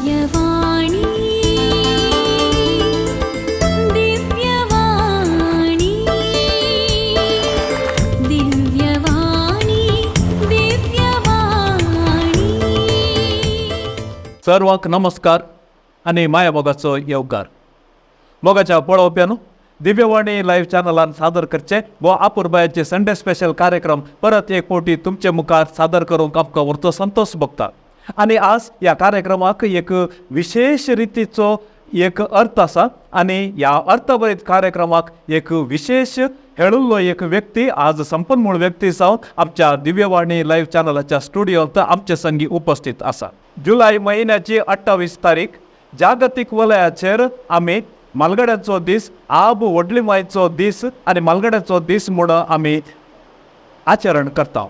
दिव्यवाणी दिव्यवाणी दिव्यवाणी दिव्यवाणी. सर्वांक नमस्कार आणि माया मोगाचो येवकार. मोगाच्या पळोवप्यानो दिव्यवाणी लाईव्ह चॅनलान सादर करचे व आपुरबायाचे संडे स्पेशल कार्यक्रम परत एक फावटी तुमचे मुखार सादर करूंक आमकां व्हरतो संतोष भोगता. आणि आज या कार्यक्रमाक एक विशेष रितीचो एक अर्थ आसा आणि ह्या अर्थभरीत कार्यक्रमाक एक विशेष हेळुल्लो एक व्यक्ती आज संपन्मूळ व्यक्ती जावन आमच्या दिव्यवाणी लाईव्ह चॅनलाच्या स्टुडिओंत आमचे संगी उपस्थित आसा. जुलय म्हयन्याची 28 तारीख जागतीक वलयाचेर आमी मालगड्याचो दीस आब व्हडली मायचो दीस आनी मालगड्याचो दीस म्हूण आमी आचरण करता.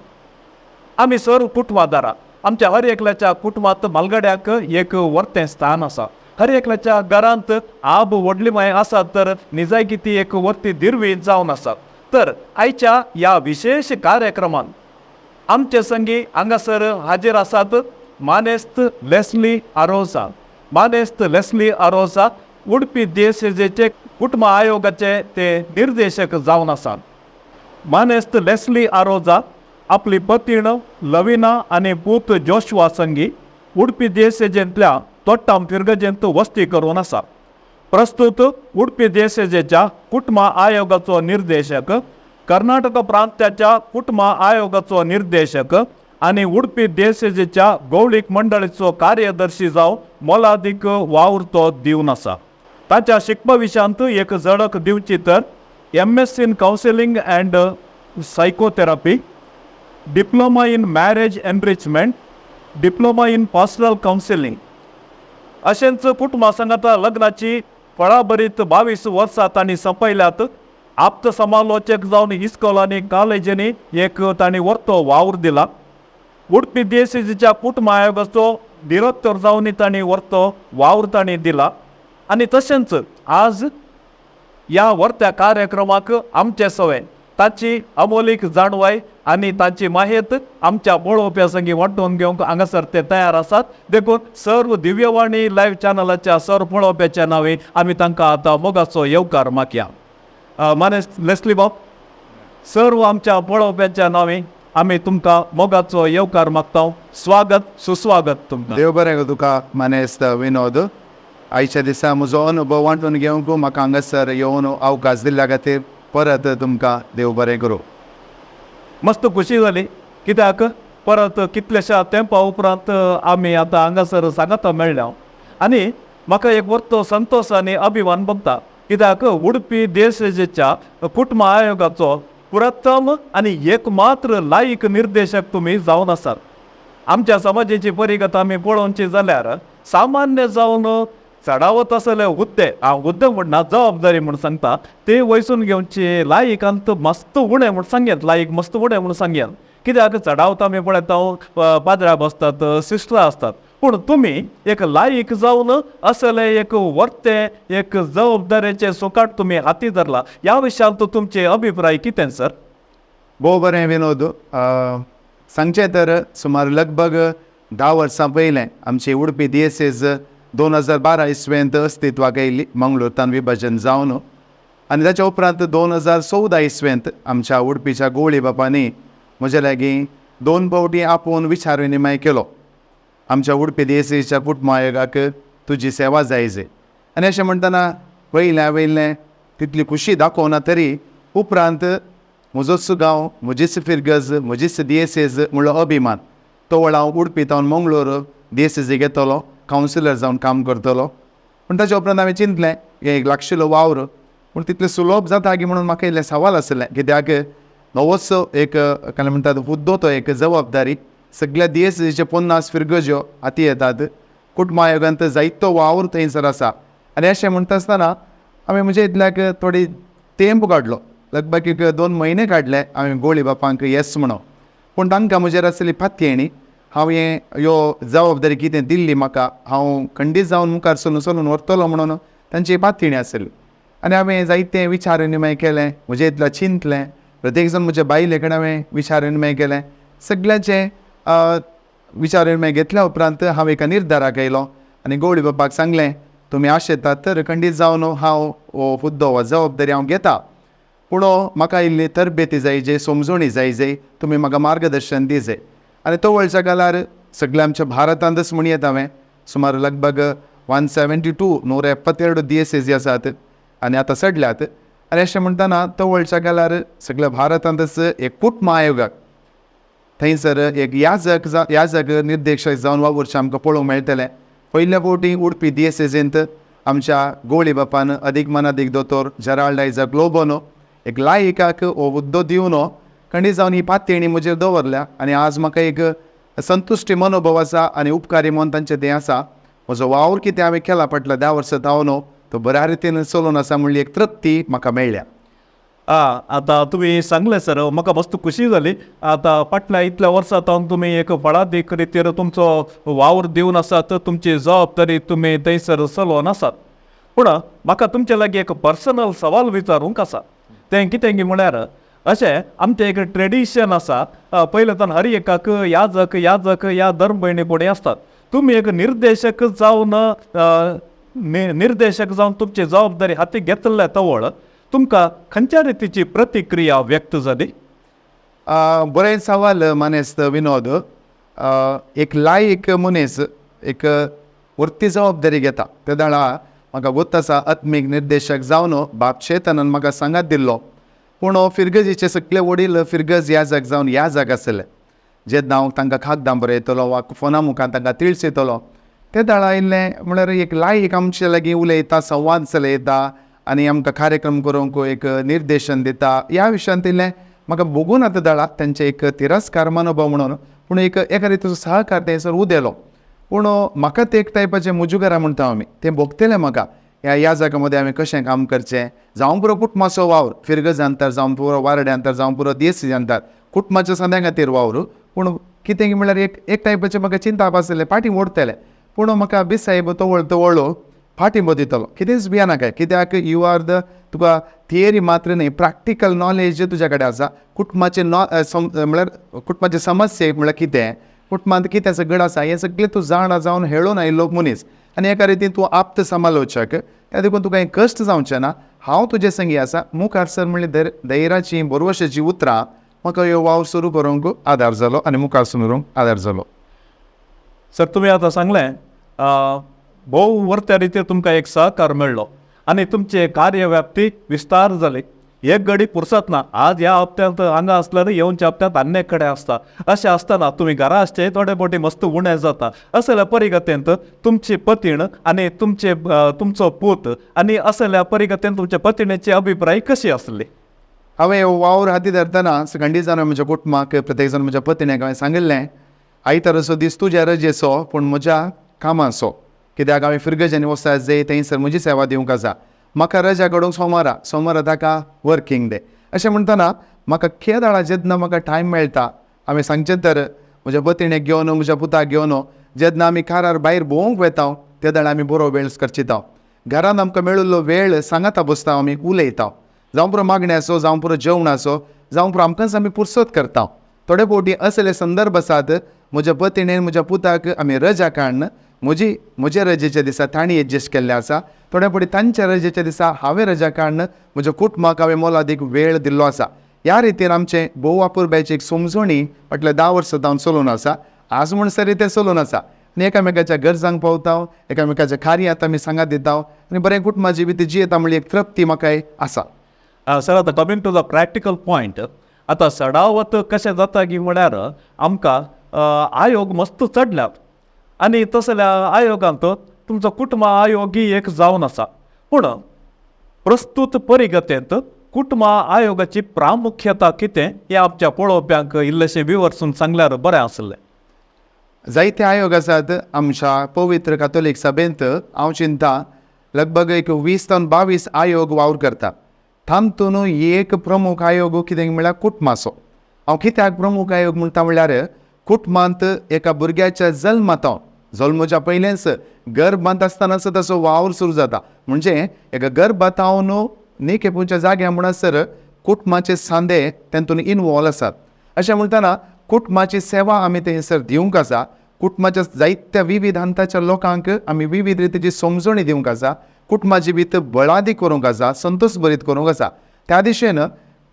आमी सर्व कुटुंबादारां आमच्या हर एकल्याच्या कुटुंबांत मालगड्याक एक वर्तें स्थान आसा. हर एकल्याच्या घरांत आब व्हडली माय आसा तर निजायकी ती एक वर्ती दिरवी जावन आसा. तर आयच्या ह्या विशेष कार्यक्रमान आमचे संगी हांगासर हाजीर आसात मानेस्त लेस्ली आरोसा. मानेस्त लेस्ली आरोसा उडपी DSSचे कुटुंब आयोगाचे ते निर्देशक जावन आसात. मानेस्त लेस्ली आरोजा आपली पत्नी लविना आणि पूत जोशुआ संगी उडपी DSSतल्या तोट्टाम फिरगजेंत वस्ती करून आसा. प्रस्तुत उडपी DSSच्या कुटुंब आयोगाचो निर्देशक, कर्नाटक प्रांताच्या कुटुंब आयोगाचो निर्देशक आणि उडपी DSSच्या गौळीक मंडळीचो कार्यदर्शी जावन मोलादीक वावर तो दिवन आसा. ताच्या शिकपा विशयांत एक झळक दिवची तर MSc in counselling and psychotherapy, diploma in marriage enrichment, diploma in pastoral counselling अशेंच कुटुंबा संगता लग्नाची फळाबरीत 22 वर्सां तांणी संपयल्यात. आप्त समालोचक जावन इस्कॉलांनी कॉलेजींनी एक तांणी वर्तो वावर दिला. उडपी DSSच्या कुटुंब आयोगाचो डिरेक्टर जावन तांणी वर्तो वावर तांणी दिला. आणि तशेंच आज ह्या वर्त्या कार्यक्रमाक आमचे सवय ताची अमोलीक जाणवाय आणि ताची माहित आमच्या पळोवप्या संगी वांटून घेवंक हांगासर ते तयार आसात. देखून सर्व दिव्यवाणी लाईव्ह चॅनलाच्या सर्व पळोवप्याच्या नावे आमी तांकां आतां मोगाचो येवकार मागया. माने लेस्ली बाब, सर्व आमच्या पळोवप्याच्या नावे आमी तुमकां मोगाचो येवकार मागता. स्वागत सुस्वागत तुमकां. देव बरें करूं तुका मानेस्त विनोद. आयच्या दिसा म्हजो अनुभव वांटून घेवंक म्हाका हांगासर येवन अवकाश दिल्ल्या खातीर परत तुमकां देव बरें करूं. मस्त खुशी जाली कित्याक परत कितल्याशा तेंपा उपरांत आमी आतां हांगासर सांगाता मेळ्ळ्या आनी म्हाका एक वर्तो संतोश आनी अभिमान भोगता. कित्याक उडपी DSSच्या कुटुंब आयोगाचो प्रथम आनी एकमात्र लायक निर्देशक तुमी जावन आसात. आमच्या समाजाची परिगत आमी पळोवची जाल्यार सामान्य जावन चढावत असले हुद्दे हुद्दे म्हणना जबाबदारी म्हूण सांगता ते वयसून घेवचे लायकांत मस्त उणें म्हूण सांगयात. लायक मस्त उणें म्हूण सांगयात. कित्याक चढावत आमी पळयता पाद्र्या बसतात, सिस्टरां आसतात, पूण तुमी एक लायक जावन असले एक वर्तें एक जबाबदारेचे सुकाट तुमी हाती धरला. ह्या विशयांत तुमचे अभिप्राय कितें सर? भोव बरें विनोद. सांगचें तर सुमार लगभग 10 वर्सां पयलें आमची उडपी DSS 2012 इसवेंत अस्तित्वाक येयली, मंगळूरतान विभाजन जावन. आनी ताच्या उपरांत 2014 इसवेंत आमच्या उडपीच्या गवळी बापांनी म्हजे लागीं 2 फावटी आपोवन विचार विनिमय केलो. आमच्या उडपी DSSच्या कुटुंब आयोगाक तुजी सेवा जाय जे. आनी अशें म्हणटना वयलें तितली खुशी दाखोवना तरी उपरांत म्हजोच गांव, म्हजीच फिरगज, म्हजीच DSS म्हणलो अभिमान तो वेळ हांव उडपी तावन मंगळूर DSS घेतलो, कावन्सिलर जावन काम करतलो. पूण ताच्या उपरांत हांवें चिंतलें हे एक लागशिल्लो वावर पूण तितलें सुलभ जाता की म्हणून म्हाका इल्लें सवाल आसलें. कित्याक नवोच एक काय म्हणटात हुद्दो तो एक जबाबदारी सगळ्या DSSचे 50 फिरगज्यो हाती येतात. कुटुंब आयोगांत जायतो वावर थंयसर आसा. आनी अशें म्हणटा आसतना हांवें म्हज्या इतल्याक थोडी तेंप काडलो. लगभग एक 2 म्हयने काडले हांवें गवळी बापांक येस म्हणून. पूण तांकां म्हजेर आसली फात्येणी हांवें ह्यो जबाबदारी कितें दिल्ली म्हाका हांव खंडीत जावन मुखार चलून व्हरतलो म्हणून तांची फात्येणी आसली. आनी हांवें जायते विचार विनिमय केलें, म्हजे इतलें चिंतलें. प्रत्येक जण म्हज्या बायले कडेन हांवें विचार विनिमय केलें. सगळ्यांचे विचार विनिमय घेतल्या उपरांत हांव एका निर्धाराक येयलो आनी गवळी बापाक सांगलें तुमी आशेतात तर खंडीत जावन हांव हो हुद्दो हो जबाबदारी हांव घेता, पूण म्हाका इल्ली तरबेती जाय जे समजणी जाय तुमी म्हाका मार्गदर्शन दिजय. आनी तो वळच्या काळार सगळे आमच्या भारतांतच म्हण येता हांवें सुमार लगभग 172 172 DSAs आसात आनी आतां सडल्यात. आनी अशें म्हणटाना तो वळच्या काळार सगळ्या भारतांतच एक कुटुंब आयोगाक थंयसर एक याजक निर्देशक जावन वावुरचें आमकां पळोवंक मेळटलें. पयल्या फावटी उडपी DSAंत आमच्या गवळी बापान अदीक दोतोर जेराल्ड आयझॅक लोबोनो एक लायिकाक हो हुद्दो दिवन खंडीत जावन ही पातयणी म्हजेर दवरल्या. आनी आज म्हाका एक संतुश्टी मनोभव आसा आनी उपकारी मन तांचें तें आसा. म्हजो वावर कितें हांवें केला फाटल्या 10 वर्सां हांव तो बऱ्या रितीन चलोवन आसा म्हणली एक तृप्ती म्हाका मेळ्ळ्या. आता तुम्ही सांगले सर, म्हाका मस्त खुशी जाली. आता फाटल्या इतल्या वर्सां तुम्ही एक फळादीक रितीर तुमचो वावर दिवन आसात, तुमची जबाबदारी तुम्ही थंयसर चलोवन आसात. पूण म्हाका तुमचे लागीं एक पर्सनल सवाल विचारूंक आसा. तें कितें म्हळ्यार अशें आमचें एक ट्रेडिशन आसा, पयलेंतन हर एकाक याजक या धर्म भयणी फुडें आसतात. तुमी एक निर्देशक जावन तुमची जबाबदारी हाती घेतल्या तवळ तुमकां खंयच्या रितीची प्रतिक्रिया व्यक्त जाली? बरें सवाल मानेस्त विनोद. एक लायक मनीस एक वरती जबाबदारी घेता त्या दाळा म्हाका गोत आसा आत्मीक निर्देशक जावन बाप शेतानान म्हाका सांगात दिल्लो. पूण फिरगजीचे सगळे वडील फिरगज याजक जावन याजक आसले. जेन्ना हांव तांकां कागदां बरयतलो वा फोना मुखार तांकां तिळसितलो ते दाळा आयिल्लें म्हळ्यार एक लायक आमचे लागीं उलयता, संवाद चलयता आनी आमकां कार्यक्रम करूंक एक निर्देशन दिता. ह्या विशयान इल्लें म्हाका बघून आतां दाळा तेंचे एक तिरस्कार मनोभव म्हणून, पूण एका रितीचो सहकार थंयसर उदेलो. पूण म्हाका ते एक टायपाचें मुजुगरा म्हणटा आमी तें भोगतलें म्हाका ह्या याजका मदें हांवें कशें काम करचें. जावं पुरो कुटुंबाचो वावर फिरगज अंतर जावं पुरो वारडे अंतर जावं पुरो DSA अंतर कुटुंबाच्या सद्या खातीर वावर. पूण कितें म्हळ्यार एक टायपाचें म्हाका चिंताप आसलें, फाटीं ओडतलें. पूण म्हाका बिसायब तो वळलो फाटीं दितलो कितेंच भियानाकाय, कित्याक यू आर तुका थियरी मात्र न्ही, प्रॅक्टिकल नॉलेज तुज्या कडेन आसा. कुटुंबाचे म्हळ्यार कुटुंबाचे समस्या म्हळ्यार कितें, कुटुंबांत कितें सगळें आसा हें सगळें तूं जाणा जावन हेळून आयिल्लो मनीस आनी एका रितीन तूं आप्त समालोचक. त्या देखून तुका हें कश्ट जावचें ना. हांव तुजे संगी आसा. मुखार सर म्हणल्यार धैर्याची बरवशाची उतरां म्हाका ह्यो वावर सुरू करूंक आदार जालो आनी मुखार सुरूंक आदार जालो. सर तुम्ही आता सांगलें भोव वर्त्या रितीर तुमकां एक सहकार मेळ्ळो आनी तुमचे कार्यव्याप्ती विस्तार जाली. एक घडी पुरसत ना, आज ह्या हप्त्यांत हांगा आसल्यार येवनच्या हप्त्यांत आनी एक कडेन आसता. अशें आसतना तुमी घरा आसचे थोडे फावटी मस्त उणें जाता. असल्या परिगतेंत तुमची पतीण आनी तुमचो पूत आनी असल्या परिगतेंत तुमच्या पतीणेची अभिप्राय कशी आसली? हांवें वावर हाती धरतना खंडीत जावन म्हज्या कुटुंबाक प्रत्येक जाण म्हज्या पत्नीक हांवें सांगिल्लें आयतारचो दीस तुज्या रजेचो पूण म्हज्या कामाचो, कित्याक हांवें फिरगजांनी वचपाक जाय थंयसर म्हजी सेवा दिवंक आसा. म्हाका रजा काडूंक सोमारा ताका वर्कींग डे. अशें म्हणटना म्हाका केदाळा जेन्ना म्हाका टायम मेळटा हांवें सांगचें तर म्हज्या पत्नीक घेवन म्हज्या पुताक घेवन जेन्ना आमी कारार भायर भोवंक वेता त्या दाळा आमी बरो वेळ करचिता. घरान आमकां मेळिल्लो वेळ सांगाता बसता, आमी उलयता, जावं पुरो मागणे आसो जावं पुरो जेवण आसो जावं पुरो आमकांच आमी पुरसत करता. थोडे फावटी असले संदर्भ आसात म्हज्या पत्नीन म्हज्या पुताक आमी रजा काडन म्हज्या रजेच्या दिसा तांणी एडजस्ट केल्लें आसा. थोड्या फावटी तांच्या रजेच्या दिसा हांवें रजा काडन म्हज्या कुटुंबाक हांवें मोलादीक वेळ दिल्लो आसा. ह्या रितीन आमचें भोव आपुरबायची एक समजणी फाटल्या 10 वर्सां जावन चलून आसा. आज म्हणसर तें चलून आसा आनी एकामेकाच्या गरजांक पावता, एकामेकाच्या कार्यांत आमी सांगात दिता आनी बरें कुटुंबाची भितर जियेता म्हणली एक तृप्ती म्हाकाय आसा. सर आतां coming to the practical point, आतां सडावत कशें जाता की म्हळ्यार आमकां आयोग मस्त चडल्यात आनी तसल्या आयोगांत तुमचो कुटुंब आयोग ही एक जावन आसा. पूण प्रस्तुत परिगतेंत कुटुंब आयोगाची प्रामुख्यता कितें हें आमच्या पळोवप्यांक इल्लेशें विवरसून सांगल्यार बरें आसलें. जायते आयोग आसात आमच्या पवित्र कातोलीक सभेंत. हांव चिंता लगभग एक 20 ते 22 आयोग वावर करता. तातूंत एक प्रमुख आयोग कितें म्हळ्यार कुटुंबाचो. हांव कित्याक प्रमुख आयोग म्हणटा म्हळ्यार कुटुंबांत एका भुरग्याच्या जल्माच्या पयलेंच गर्भांत आसतना तसो वावर सुरू जाता. म्हणजे एका गर्भांत निकेपूच्या जाग्या म्हणसर कुटुंबाचे सांदे तातूंत इनवॉल्व आसात. अशें म्हणटना कुटुंबाची सेवा आमी थंयसर दिवंक आसा. कुटुंबाच्या जायत्या विविध अंताच्या लोकांक आमी विविध रितीची समजणी दिवंक आसा, कुटुंबा जिवीत बळा दी करूंक आसा, संतोश भरीत करूंक आसा. त्या दिशेन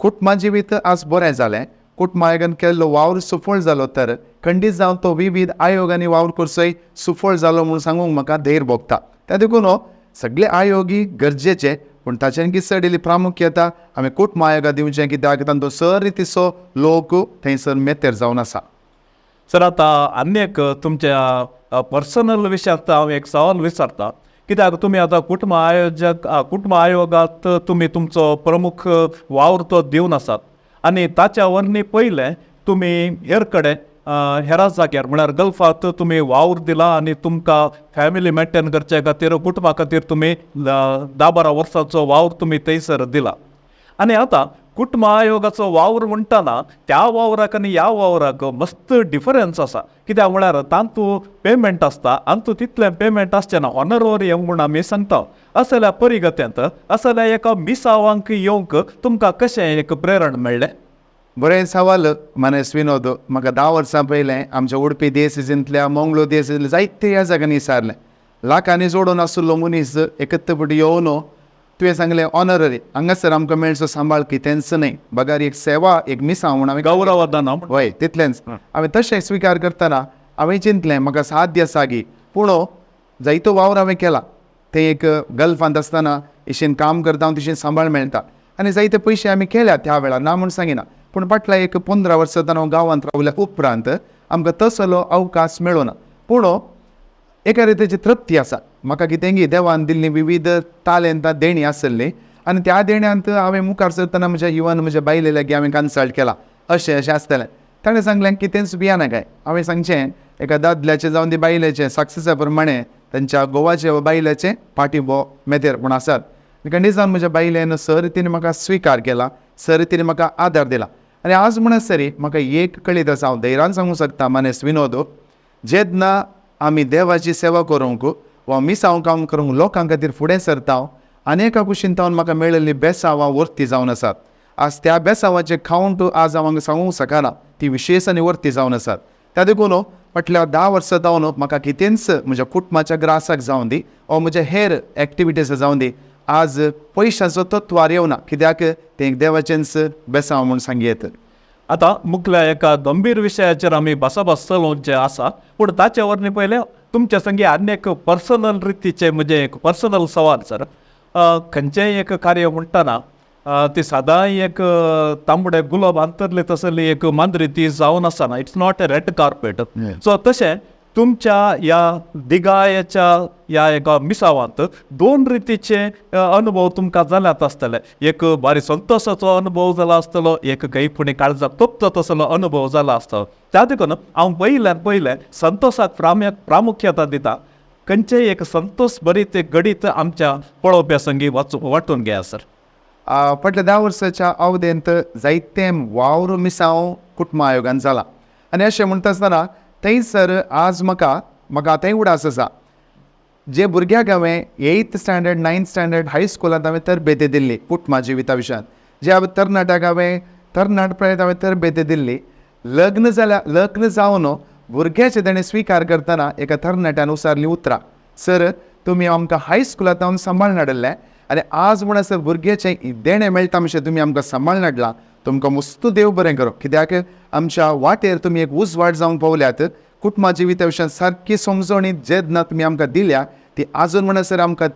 कुटुंबा जिवीत आज बरें जालें, कुटुंबा आयोगान केल्लो वावर सफळ जालो तर खंडीत जावन तो विविध आयोगांनी वावर करचोय सफळ जालो म्हूण सांगूंक म्हाका धैर्य भोगता. त्या देखून सगळे आयोगी गरजेचे, पूण ताच्यान कितें चडिल्ली प्रामुख्यता आमी कुटुंब आयोगा दिवचें, कित्याक तांचो सर रितीचो लोक थंयसर मेतेर जावन आसा. सर आता आनी एक तुमच्या पर्सनल विशयांत हांव एक सवाल विचारता, कित्याक तुमी आतां कुटुंब आयोगात तुमी तुमचो प्रमुख वावर तो दिवन आसात आनी ताच्या वरनी पयलें तुमी हेर कडेन हेरा जाग्यार म्हळ्यार गल्फात तुमी वावर दिला आनी तुमकां फॅमिली मेंटेन करचे खातीर कुटुंबा खातीर तुमी 10-12 वर्सांचो वावर तुमी थंयसर दिला. आनी आतां कुटुंब आयोगाचो वावर म्हणटाना त्या वावराक आनी ह्या वावराक मस्त डिफरन्स आसा, कित्याक म्हळ्यार तांतू पेमेंट आसता, हांतू तितलें पेमेंट आसचें ना, ऑनररी म्हूण आमी सांगता. असल्या परिगत्यांत असल्या एका मिसावांक येवंक तुमकां कशें एक प्रेरण मेळ्ळें? बरें सवाल मनेस विनोद. म्हाका 10 वर्सां पयलें आमच्या उडपी देसिजींतल्या मंगळूर देसिजींतल्या जायत्या ह्या जाग्यांनी विचारलें. लाखांनी जोडून आशिल्लो मनीस एकत्तपटी येवन तुवें सांगलें ऑनररी हांगासर आमकां मेळचो सांबाळ कितेंच न्हय, बगार एक सेवा एक मिसां म्हूण हांवें गौरवदान हय तितलेंच हांवें तशें स्विकार करतना हांवें चिंतलें म्हाका साध्य सागी. पूण जायतो वावर हांवें केला, थंय एक गल्फांत आसतना इशेन काम करता हांव तशें सांबाळ मेळटा आनी जायते पयशे आमी केल्या त्या वेळार, ना म्हूण सांगिना. पूण फाटल्या एक 15 वर्सां हांव गांवांत रावल्या उपरांत आमकां तसलो अवकाश मेळूना. पूण एका रितीची तृप्ती आसा म्हाका, कितेंगी देवान दिल्ली विविध तालेंतां देणी आसली आनी त्या देण्यांत हांवें मुखार सरतना म्हज्या बायले लागीं हांवें कन्सल्ट केला, अशें आसतलें. ताणें सांगलें कितेंच भियाना काय. हांवें सांगचें एका दादल्याचें जावन दी बायलेचें सक्सेसा प्रमाणें तांच्या गोवाचे बायलेचें पाठिंबो मेतेर पूण आसात. खंडीत जावन म्हज्या बायलेन सरितीन म्हाका स्विकार केला, सरितीन म्हाका आदार दिला. आनी आज म्हणसरी म्हाका एक कळीत आसा, हांव धैर्यान सांगूंक शकता मनेस विनोद, जेन्ना आमी देवाची सेवा करूंक वा मिसांव काम करूंक लोकां खातीर फुडें सरता, अनेका कुशींतावन म्हाका मेळिल्लीं बेसांवां वर्ती जावन आसात. आज त्या बेसांवाचे कावंट आज हांव सांगूंक शकना, ती विशेश आनी वर्ती जावन आसात. त्या देखून फाटल्या 10 वर्सां जावन म्हाका कितेंच म्हज्या कुटुंबाच्या ग्रासाक जावन दी वा म्हज्या हेर एक्टिविटीज जावन दी आज पयशांचो तत्वार येवना, कित्याक तें एक देवाचेंच बेसांव म्हूण सांगयेत. आतां मुखल्या एका गंभीर विशयाचेर आमी भासाभास चलोवचें आसा, पूण ताचे वरनी पयलें तुमचे संगी आनी एक पर्सनल रितीचे म्हणजे एक पर्सनल सवाल सर. खंयचेंय एक कार्य म्हणटाना ती सदां एक तांबडे गुलाब अंतरले तसली एक मांद्री ती जावन आसना, it's not a red carpet. So तशें तुमच्या ह्या दिगायाच्या ह्या एका मिसावांत 2 रितीचे अनुभव तुमकां जाल्यात आसतले. एक भारी संतोशाचो अनुभव जाला आसतलो, एक काही फुडें काळजाक तोपता तसलो अनुभव जाला आसतलो. त्या देखून हांव पयलें संतोशाक प्रामुख्यता दिता. खंयचेय एक संतोश भरीत एक गडीत आमच्या पळोवप्या संगी वांटून घेया सर. फाटल्या 10 वर्साच्या अवधेंत जायते वावर मिसांव कुटुंब आयोगान जाला आनी अशें म्हणटा आसतना थंयसर आज म्हाका थंय उडास आसा. जे भुरग्याक हांवें 8th स्टँडर्ड 9th स्टँडर्ड हायस्कुलांत हांवें तरबेती दिल्ली कुटुंबा जिविता विशयांत, जे तरणाट्याक हांवें तरणाटपणांत हांवें तरबेती दिल्ली. लग्न जावन भुरग्याचे ताणें स्विकार करतना एका तरणाट्यान उसारलीं उतरां, सर तुमी आमकां हायस्कुलांत हांव सांबाळून हाडलें आनी आज म्हणसर भुरग्याचें देणें मेळटा मातशें तुमी आमकां सांबाळून हाडलां, तुमकां मस्त देव बरें करूं. कित्याक आमच्या वाटेर तुमी एक उजवाड जावंक पावल्यात. कुटुंबा जिविता विशयांत सारकी समजणी जेन्ना तुमी आमकां दिल्या ती आजून म्हणसर आमकां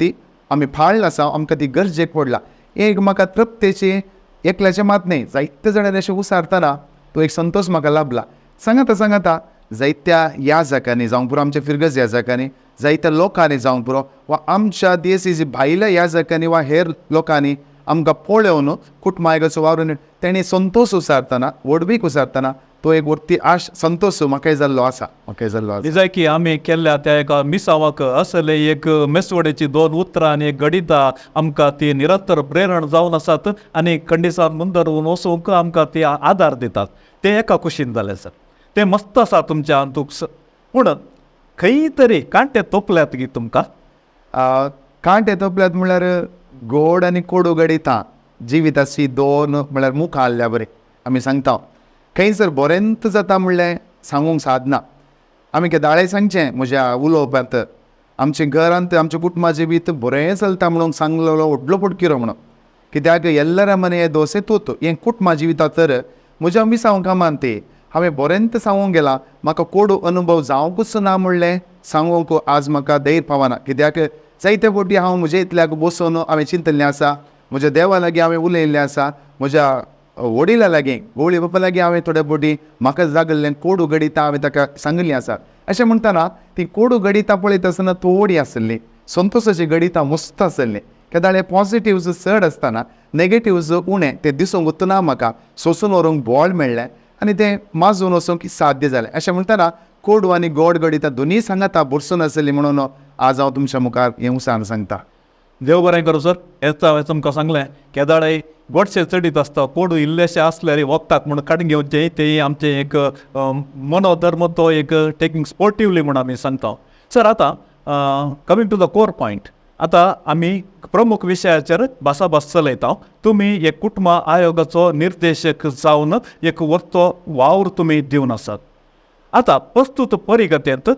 आमी फाळ्ळ आसा, आमकां ती गरजेक पडला. एक म्हाका तृप्तेची एकल्याचें मात न्हय, जायते जाणांनी अशें उसारतना तो एक संतोश म्हाका लाभला. सांगता जायत्या ह्या जाग्यांनी जावंक पुरो, आमच्या फिरगज ह्या जाग्यांनी जायत्या लोकांनी जावंक पुरो वा आमच्या देसी भायल्या ह्या जाग्यांनी वा हेर लोकांनी आमकां पळोवन कुटुंब आयोगाचो वावरून तेणी संतोश उसारतना वडवीक उसारतना तो एक वर्ती संतोश म्हाकाय जाल्लो आसा. जाय की आमी केल्ल्या त्या एका मिसावाक असले एक मेसवडेची 2 उतरां आनी एक गडिता आमकां ती निरंतर प्रेरण जावन आसात आनी खंडिसान मुंदरून वचूंक आमकां ती आदार दितात. ते एका कुशीन जालें सर, ते मस्त आसा तुमच्या अंतूक. पूण खंय तरी कांटे तोपल्यात गी तुमकां? कांटे तोपल्यात म्हळ्यार गोड आनी कोडू गडितां जिविताची 2 म्हळ्यार मुखां आहल्या बरें आमी सांगता. खंयसर बरेंत जाता म्हणलें सांगूंक सादना. आमी केदाळे सांगचें म्हज्या उलोवपांत आमच्या घरांत आमच्या कुटुंबा जिवीत बरें चलता म्हणून सांगलेलो व्हडलो पुडकिरो म्हणून कित्याक एल्लरा मने दोसे तूत हें कुटुंबा जिविता तर म्हज्या मिसांव कामान ती हांवें बरेंत सांगूंक गेलां म्हाका कोडू अनुभव जावंकूच ना म्हणलें सांगूंक आज म्हाका धैर्य पावना कित्याक जायते फावटी हांव म्हजे इतल्याक बसून हांवें चिंतल्लें आसा म्हज्या देवा लागीं हांवें उलयल्लें आसा म्हज्या वडिला लागीं गवळी बापा लागीं हांवें थोड्या फावटी म्हाका जागल्लें कोडू गडितां हांवें ताका सांगल्लीं आसा अशें म्हणटाना ती कोडू गडितां पळयत आसतना थोडी आसली संतोशाची गडितां मस्त आसलीं केदाळे पॉजिटिव्ज चड आसतना नेगेटिव्ज उणें तें दिसूंक वतना म्हाका सोंसून व्हरूंक बळ मेळ्ळें आनी तें माजून वचूंक साध्य जालें अशें म्हणटाना कोडू आनी गोड गडितां दोनीय सांगाता बुरसून आसली म्हणून आज हांव तुमच्या मुखार हें सांगता देव बरें करूं सर येता हांवें तुमकां सांगलें केदाळे गोडशें चडीत आसता कोडू इल्लेशें आसल्यार वखदाक म्हूण काडून घेवचें तें आमचें एक मनोधर्म तो एक टेकिंग स्पोर्टिवली म्हूण आमी सांगता सर आतां coming to the core point आतां आमी प्रमुख विशयाचेर भासाभास चलयता तुमी एक कुटुंब आयोगाचो निर्देशक जावन एक वर्तो वावर तुमी दिवन आसात आतां प्रस्तुत परिगतेंत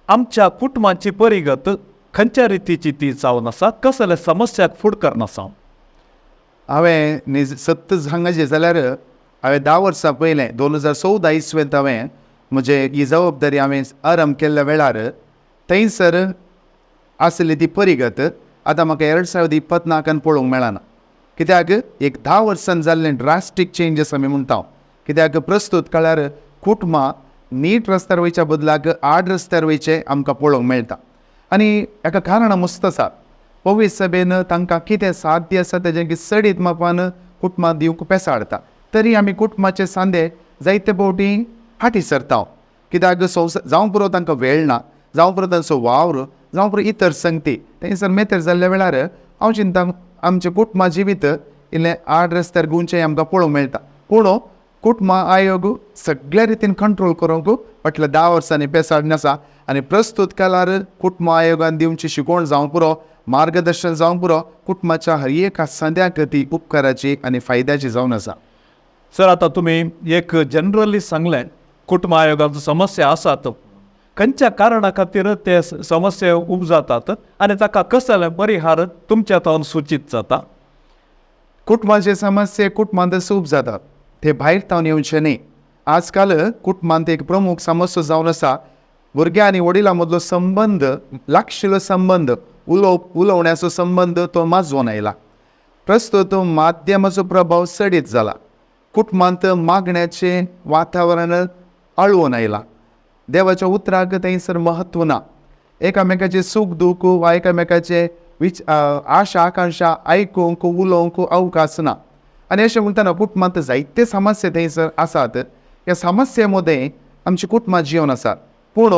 आमच्या कुटुंबाची परिगत खंयच्या रितीची ती जावन आसा कसले समस्याक फुड करना आसा हांवें सत्य सांगचें जाल्यार हांवें 10 वर्सां पयलें 2014 इसवेंत हांवें म्हजे ही जबाबदारी हांवें आरंभ केल्ल्या वेळार थंयसर आसली ती परिगत आतां म्हाका 2024 पळोवंक मेळना कित्याक एक 10 वर्सां जाल्लें ड्रास्टीक चेंजीस आमी म्हणटा कित्याक प्रस्तुत काळार कुटुंबां नीट रस्त्यार वयच्या बदलाक आड रस्त्यार वयचें आमकां पळोवंक मेळटा आनी हेका कारणां मस्त आसा पवित्र सभेन तांकां कितें साध्य आसा तेजें सडीत मापान कुटुंबां दिवंक पेसाडटा तरी आमी कुटुंबाचे सांदे जायते फावटी फाटी सरता कित्याक जावं पुरो तांकां वेळ ना जावं पुरो तांचो वावर जावं पुरो इतर संगती थंयसर मेतेर जाल्ल्या वेळार हांव चिंता आमचें कुटुंबा जिवीत इल्लें आड रस्त्यार गुंवचें आमकां पळोवंक मेळटा पूण कुटुंबा आयोग सगळ्या रितीन कंट्रोल करूंक फाटल्या 10 वर्सांनी पेसाडून आसा आनी प्रस्तुत काळार कुटुंबा आयोगान दिवची शिकवण जावं पुरो मार्गदर्शन जावं पुरो कुटुंबाच्या हर एका सांद्याक ती उपकाराची आनी फायद्याची जावन आसा सर आतां तुमी एक जनरली सांगलें कुटुंब आयोगाचो समस्या आसात खंयच्या कारणा खातीर ते समस्या उपजातात आनी ताका कसले परिहार तुमच्या हातान सुचीत जाता कुटुंबाचे समस्या कुटुंबांत सूप जातात ते भायर तावन येवचे न्ही आजकाल कुटुंबांत एक प्रमुख समस्या जावन आसा भुरग्यां आनी वडिलां मदलो संबंद लागशिल्लो संबंद उलोवण्याचो संबंद तो माजून आयला प्रस्तुत माध्यमाचो प्रभाव चडीत जाला कुटुंबांत मागण्याचें वातावरण आळवून आयलां देवाच्या उतराक थंयसर महत्व ना एकामेकाचें सूख दूख वा एकामेकाचे आशा आकांक्षा आयकूंक उलोवंक अवकाश ना आनी अशें म्हणटाना कुटुंबांत जायते समस्या थंयसर आसात ह्या समस्ये मदें आमचें कुटुंबां जिवन आसा पूण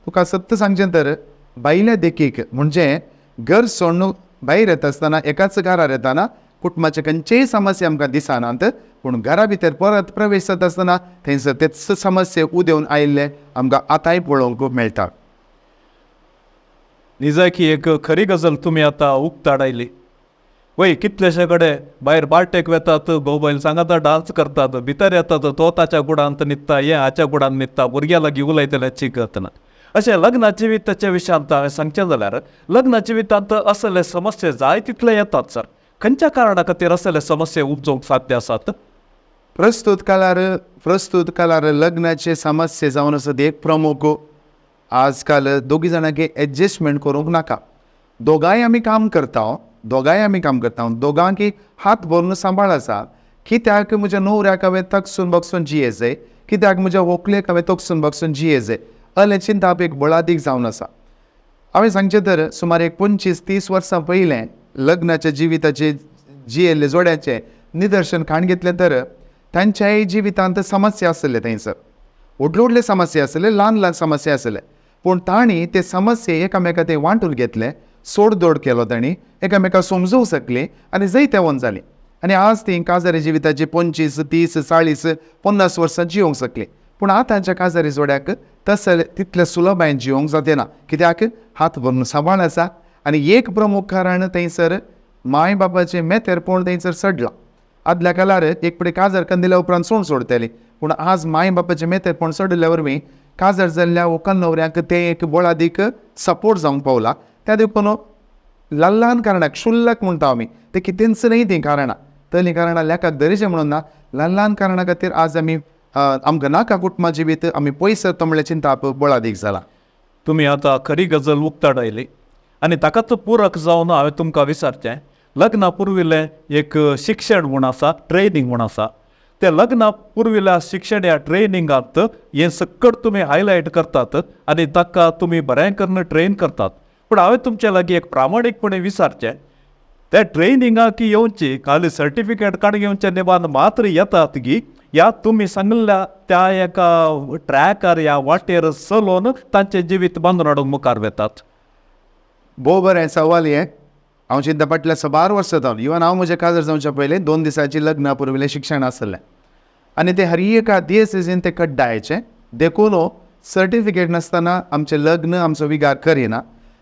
तुका सत्य सांगचें तर भायल्या देखीक म्हणजे घर सोडून भायर येता आसतना एकाच घरार येताना कुटुंबाचे खंयचेय समस्या आमकां दिसनात पूण घरा भितर परत प्रवेश जाता आसतना थंयसर तेच समस्या उदेवन आयिल्ले आमकां आतांय पळोवंक मेळटा निजाकी एक खरी गजाल तुमी आतां उक्ताडायली वय कितलेशे कडेन भायर बार्टेक वेतात मोबायल सांगाता डान्स करतात भितर येतात तो ताच्या गुडांत न्हिदता हे हाच्या गुडांत न्हिदता भुरग्यां लागीं उलयतले चिकत ना अशें लग्ना जिविताच्या विशयांत हांवें सांगचें जाल्यार लग्ना जिवितांत असले समस्या जाय तितले येतात सर खंयच्या कारणां खातीर असले समस्या उपजोवंक साध्य आसात प्रस्तुत काळार लग्नाचे समस्या जावन आसात एक प्रमुख आजकाल दोगी जाणांक एडजस्टमेंट करूंक नाका दोगांय आमी काम करता दोगांकी हात भरून सांबाळ आसा कित्याक म्हज्या न्हवऱ्याक हांवें तगसून बगसून जियेचें कित्याक म्हज्या व्हंकलेक हांवें तगसून बगसून जियेचें अलें चिंता एक बळादीक जावन आसा हांवें सांगचें तर सुमार एक 25-30 वर्सां पयलें लग्नाच्या जिविताचे जियेल्ले जोड्याचें निदर्शन काण घेतलें तर तांच्याय जिवितांत समस्या आसले थंयसर व्हडले समस्या आसले ल्हान समस्या आसले पूण तांणी ते समस्या एकामेका ते वांटून घेतले सोडदोड केलो तांणी एकामेका समजूंक शकली आनी जैते वन जाली आनी आज ती काजारी जिविताची 25, 30, 40, 50 वर्सां जिवंक शकली पूण आतांच्या काजारी जोड्याक तसले तितले सुलभायेन जिवंक जाते ना कित्याक हात भरून सांबाळ आसा आनी एक प्रमुख कारण थंयसर माय बापाचें मेतेरपण थंयसर सडलां आदल्या काळार एक पडे काजार कंदिल्या उपरांत सोडटली पूण आज माय बापाचें मेतेरपण सडल्या वरवीं काजर जाल्ल्या व्हंकल न्हवऱ्याक ते एक बोळादीक सपोर्ट जावंक पावला. त्या देखून ल्हान ल्हान कारणां क्षुल्लक म्हणटा आमी ते कितेंच न्ही तीं कारणां तली कारणां लेखाक धरीचें म्हणून ना. ल्हान ल्हान कारणां खातीर आज आमी आमकां नाका कुटुंबा जिवीत आमी पयस सरता म्हणल्यार चिंताप बोळादीक जाला. तुम्ही आता खरी गजल उक्ताडायली आणि ताकाच पूरक जावन हांवें तुमकां विचारचें, लग्ना पुर्विल्लें एक शिक्षण म्हूण आसा, ट्रेनींग म्हूण आसा. ते लग्ना पुर्विल्ल्या शिक्षण या ट्रेनिंगांत हें सकट तुमी हायलायट करतात आनी ताका तुमी बरें करून ट्रेन करतात. पूण हांवें तुमचे लागीं एक प्रामाणीकपणे विचारचें, त्या ट्रेनिंगाक येवची खाली सर्टिफिकेट काडून घेवचे निबान मात्र येतात गी, या तुम्ही सांगल्या त्या एका ट्रॅकार या वाटेर चलोवन तांचें जिवीत बांदून हाडूंक मुखार वेतात? भोव बरें सवाल हें. हांव चिंता फाटल्या 12 वर्सां जावन इवन हांव म्हजें काजर जावच्या पयलीं 2 दिसांचें लग्ना पुर्विल्लें शिक्षण आसलें आनी ते हर एका DSSन ते कड्डायचें देखून सर्टिफिकेट नासतना आमचें लग्न आमचो विगार करिना.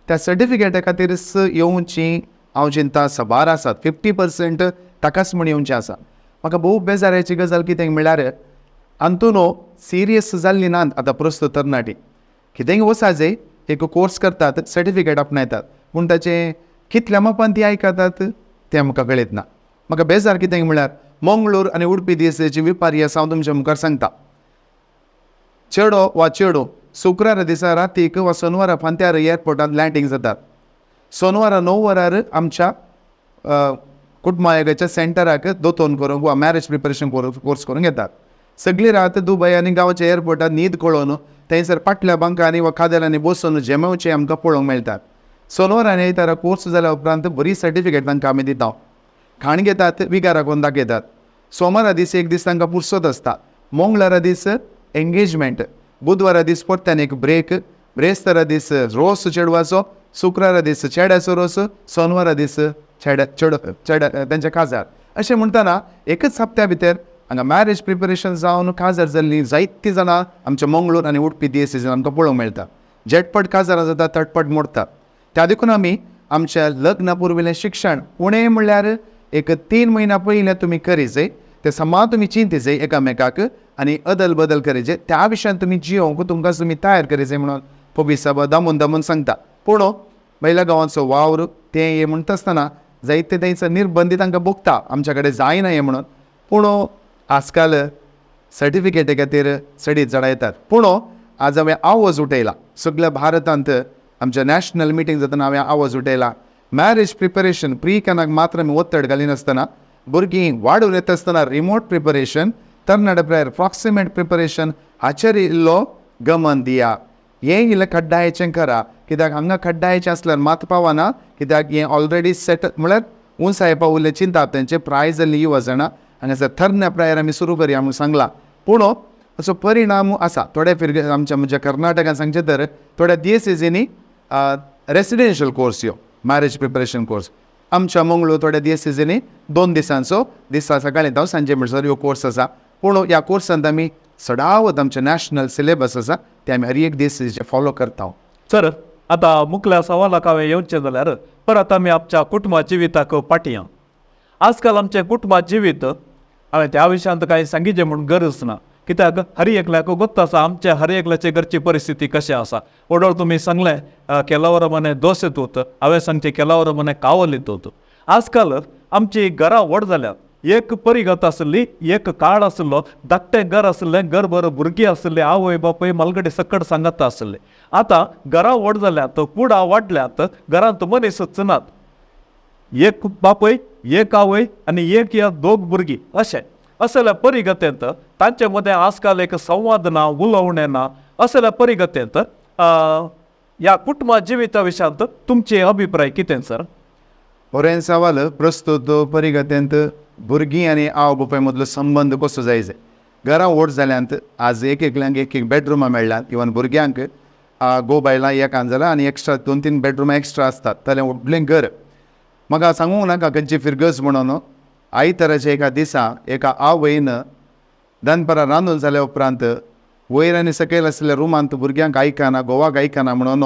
त्या सर्टिफिकेटा खातीरच येवची हांव चिंता 12 आसात, 50% ताकाच म्हूण येवचें आसा. म्हाका भोव बेजाराची गजाल कितें म्हळ्यार हातून सिरियस जाल्ली नात आतां प्रस्तुत तरणाटी. कितेंय वचाजे एक कोर्स करतात, सर्टिफिकेट आपणायतात, पूण ताचें कितल्या मापान ती आयकतात तें आमकां कळीत ना. म्हाका बेजार कितें म्हळ्यार मंगळूर आनी उडपी DSSची विपारी आसा हांव तुमच्या मुखार सांगता. चेडो वा चेडो शुक्रारा दिसा रातीक वा सोनवारा फांत्यार एअरपोर्टांत लँडींग जातात. सोनवारा 9 वरार आमच्या कुटुंब आयोगाच्या सेंटराक दोतोन करूंक वा मॅरेज प्रिपरेशन कोर्स करूंक येतात. सगळी रात दुबय आनी गांवच्या एअरपोर्टार न्हीद कळोवन थंयसर पाटल्या बंकांनी वा खाद्यालांनी बसून जेमवचें आमकां पळोवंक मेळटात. सोनवारांनी येतारा कोर्स जाल्या उपरांत बरी सर्टिफिकेट तांकां आमी दिता. खाण घेतात, विगाराक व्हरून दाखयतात. सोमारा दीस एक दीस तांकां पुरसत आसता, मंगळारा दीस एंगेजमेंट, बुधवारा दीस परत्यान एक ब्रेक, ब्रेस्तारा दीस रोस चेडवाचो, शुक्रारा दीस चेड्याचो रोस, सोनवारा दीस चेड्या तेंच्या काजार. अशें म्हणटना एकच हप्त्या भितर हांगा मॅरेज प्रिपरेशन जावन काजार जाल्लीं जायतीं जाणां आमच्या मंगळूर आनी उडपी DSSन आमकां पळोवंक मेळटा. झटपट काजारां जाता, तटपट मोडटात. त्या देखून आमी आमच्या लग्ना पुर्विल्लें शिक्षण उणें म्हणल्यार एक 3 म्हयन्या पयलें तुमी करीचे, ते समा तुमी चिंतीचे एकामेकाक आनी अदल बदल करीचे, त्या विशयान तुमी जियोंक तुमकां तुमी तयार करीचे म्हणून पबी साबा दामून सांगता. पूण बैला गांवाचो वावर तें हें म्हणटा आसतना जायते थंयसर निर्बंधी तांकां भोगता आमच्या कडेन जायना हें म्हणून. पूण आजकाल सर्टिफिकेटी खातीर सडीत झाडां येतात. पूण आज हांवें आवाज उठयला सगळ्या भारतांत आमच्या नॅशनल मिटींग जातना हांवें आवाज उठयला. मॅरेज प्रिपरेशन प्री कॅनाक मात्र आमी वत्तड घालिनासतना भुरगीं वाडून येता आसतना रिमोट प्रिपरेशन, तरणाटे प्रायर प्रॉक्सिमेट प्रिपरेशन हाचेर इल्लो गमन दिया. हें इल्लें खड्डायेचें करा, कित्याक हांगा खड्डायेचें आसल्यार मात पावना, कित्याक हें ऑलरेडी सेट म्हळ्यार उंचाये पावुल्ले चिंता तेंचे प्रायज जाल्लीं युवा जाणां हांगासर थरण्या प्रायर आमी सुरू करया म्हूण सांगलां. पूण असो परिणाम आसा. थोड्या फिर आमच्या म्हणजे कर्नाटकान सांगचें तर थोड्या DSSनी रेसिडेन्शियल कोर्स यो मॅरेज प्रिपरेशन कोर्स. आमच्या मंगळूर थोड्या DSSनी 2 दिसांचो दिसा सकाळीं जावं सांजे म्हणसर ह्यो कोर्स आसा. पूण ह्या कोर्सांत आमी सदावत आमचे नॅशनल सिलेबस आसा ते आमी हर एक DSSचे फॉलो करता. सर, आता मुखल्या सवालाक हांवें येवचें जाल्यार परत आमी आमच्या कुटुंबा जिविताक पाटया. आजकाल आमचें कुटुंबा जिवीत हांवें त्या विशयांत कांय सांगिचें म्हूण गरज ना, कित्याक हर एकल्याक गोत्त आसा आमच्या हर एकल्याचे घरची परिस्थिती कशी आसा. ओडोळ तुमी सांगलें केलावर मने दोस येतोत, हांवें सांगचें केलावर मने कावल येतोत. आजकाल आमची घरां व्हड जाल्यात. एक परिगत आसली, एक काळ आसलो, धाकटें घर आसलें, घरभर भुरगीं आसलीं, आवय बापूय मलगडे सकट सांगता आसले. आतां घरां व्हड जाल्यात, कुडां वाडल्यात, घरांत मनीसच नात. एक बापय, एक आवय आनी एक या 2 भुरगीं अशें असल्या परिगतेंत तांचे मदें आजकाल एक संवाद ना, उलोवणें ना. असल्या परिगतेंत ह्या कुटुंबा जिविता विशयांत तुमचे अभिप्राय कितें सर? बरें सवाल. प्रस्तुत परिगतेंत भुरगीं आनी आवय बापाय मदलो संबंद कसो जायचे. घरां व्हड जाल्यांत आज एकल्यांक एक बेडरुमां मेळ्ळ्यांत. इवन भुरग्यांक घोव बायलां एकान जाल्यार आनी एक्स्ट्रा 2-3 बेडरुमां एक्स्ट्रा आसतात. जाल्यार व्हडलें घर. म्हाका सांगूंक नाका खंयची फिरगस म्हणून आयताराच्या एका दिसा एका आवयन दनपरां रांदून जाल्या उपरांत वयर आनी सकयल आसलेल्या रुमांत भुरग्यांक आयकना, घोवाक आयकना म्हणून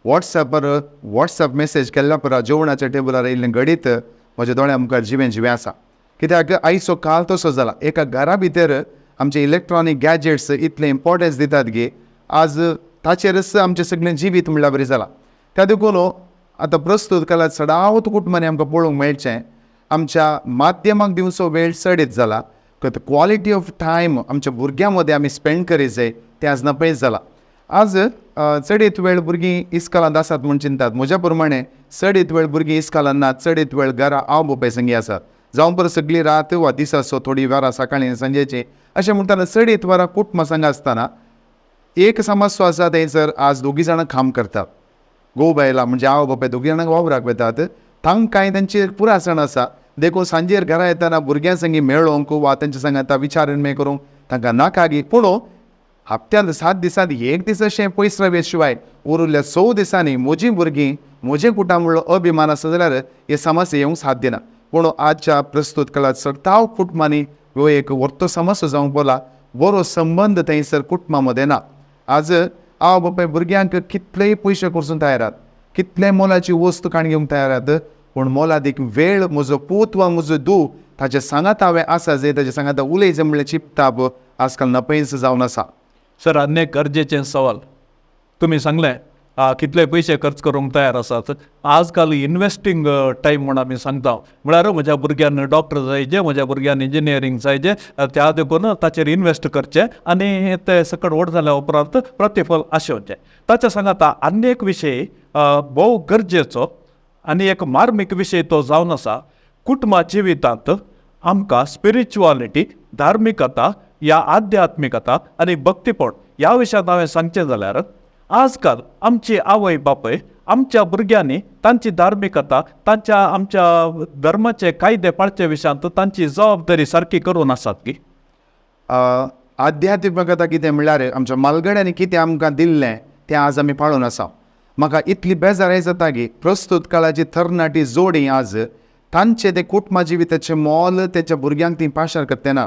वॉट्सॅपार वॉट्सॅप मेसेज केल्ल्या पुरा जेवणाच्या टेबलार येयल्लें घडीत म्हज्या दोळ्या मुखार जिवें आसा. कित्याक आयचो काळ तसो जाला. एका घरा भितर आमचे इलेक्ट्रॉनीक गॅजेट्स इतले इम्पॉर्टन्स दितात गे. आज ताचेरच आमचें सगळें जिवीत म्हणल्यार बरें जालां. त्या देखून आतां प्रस्तुत काळांत सदांच कुटुंबांनी आमकां पळोवंक मेळचें आमच्या माध्यमाक दिवचो वेळ चडीत जाला. क्वॉलिटी ऑफ टायम आमच्या भुरग्यां मदें आमी स्पेंड करीत जाय तें आज नपयत जालां. आज चडीत वेळ भुरगीं इस्कॉलांत आसात म्हूण चिंतात. म्हज्या प्रमाणे चडीत वेळ भुरगीं इस्कॉलांत नात, चडीत वेळ घरा आवय बापाय संगी आसात. जावं परत सगळी रात वा दीस आसो, थोडी वरां सकाळीं सांजेची अशें म्हणटाना चडीत वरां कुटुंबा संग आसतना एक समस्या आसा थंयसर आज दोगी जाणां काम करतात. घोव बायलां म्हणजे आवय बापाय दोगी जाणांक वावराक वतात. तांकां तांची पुरासण आसा. देखून सांजेर घरा येतना भुरग्यां संगी मेळोवंक वा तांच्या संग आतां विचार विनिमय करूंक तांकां नाका गी. पूण हप्त्यांत 7 दिसांत एक दीस अशें पयस रावे शिवाय उरिल्ल्या 6 दिसांनी म्हजीं भुरगीं म्हजें कुटुंब म्हणलो अभिमान आसा जाल्यार हे समस्या येवंक साध्य ना. पूण आजच्या प्रस्तुत काळांत सदांच कुटुंबांनी हो एक व्हडलो समस्या जावंक पावला. बरो संबंद थंयसर कुटुंबा मदें ना. आज आवय बापाय भुरग्यांक कितलेय पयशे करसून तयार आहात, कितले मोलाची वस्त काण घेवंक तयार आहात, पूण मोलादीक वेळ म्हजो पूत वा म्हजो धूव ताचे सांगात हांवें आसा जे ताचे सांगात उलयचें म्हणलें चिंतप आजकाल नपयस जावन आसा. सर, आनी एक गरजेचें सवाल तुमी सांगलें कितले पयशे खर्च करूंक तयार आसात. आजकाल इन्वेस्टींग टायम म्हूण आमी सांगता. म्हळ्यार म्हज्या भुरग्यान डॉक्टर जायचे, म्हज्या भुरग्यान इंजिनियरींग जायचें, त्या देखून ताचेर इन्वेस्ट करचें आनी ते सकट व्हड जाल्या उपरांत प्रतिफल आशेवचें. ताच्या सांगात आनी एक विशय भोव गरजेचो आनी एक मार्मीक विशय तो जावन आसा. कुटुंबा जिवितांत आमकां स्पिरिच्युअलिटी, धार्मिकता, या आध्यात्मिकता आनी भक्तीपण ह्या विशयांत हांवें सांगचें जाल्यार आजकाल आमची आवय बापय आमच्या भुरग्यांनी तांची धार्मिकता, आमच्या धर्माचे कायदे पाळचे विशयांत तांची जबाबदारी सारकी करून आसात की? आध्यात्मिकता कितें म्हणल्यार आमच्या मालगड्यांनी कितें आमकां दिल्लें तें आज आमी पाळून आसा. म्हाका इतली बेजाराय जाता की प्रस्तुत काळाची तरणाटी जोडी आज तांचे ते कुटुंबा जिविताचें मोल तेंच्या भुरग्यांक ती पाशार करतना.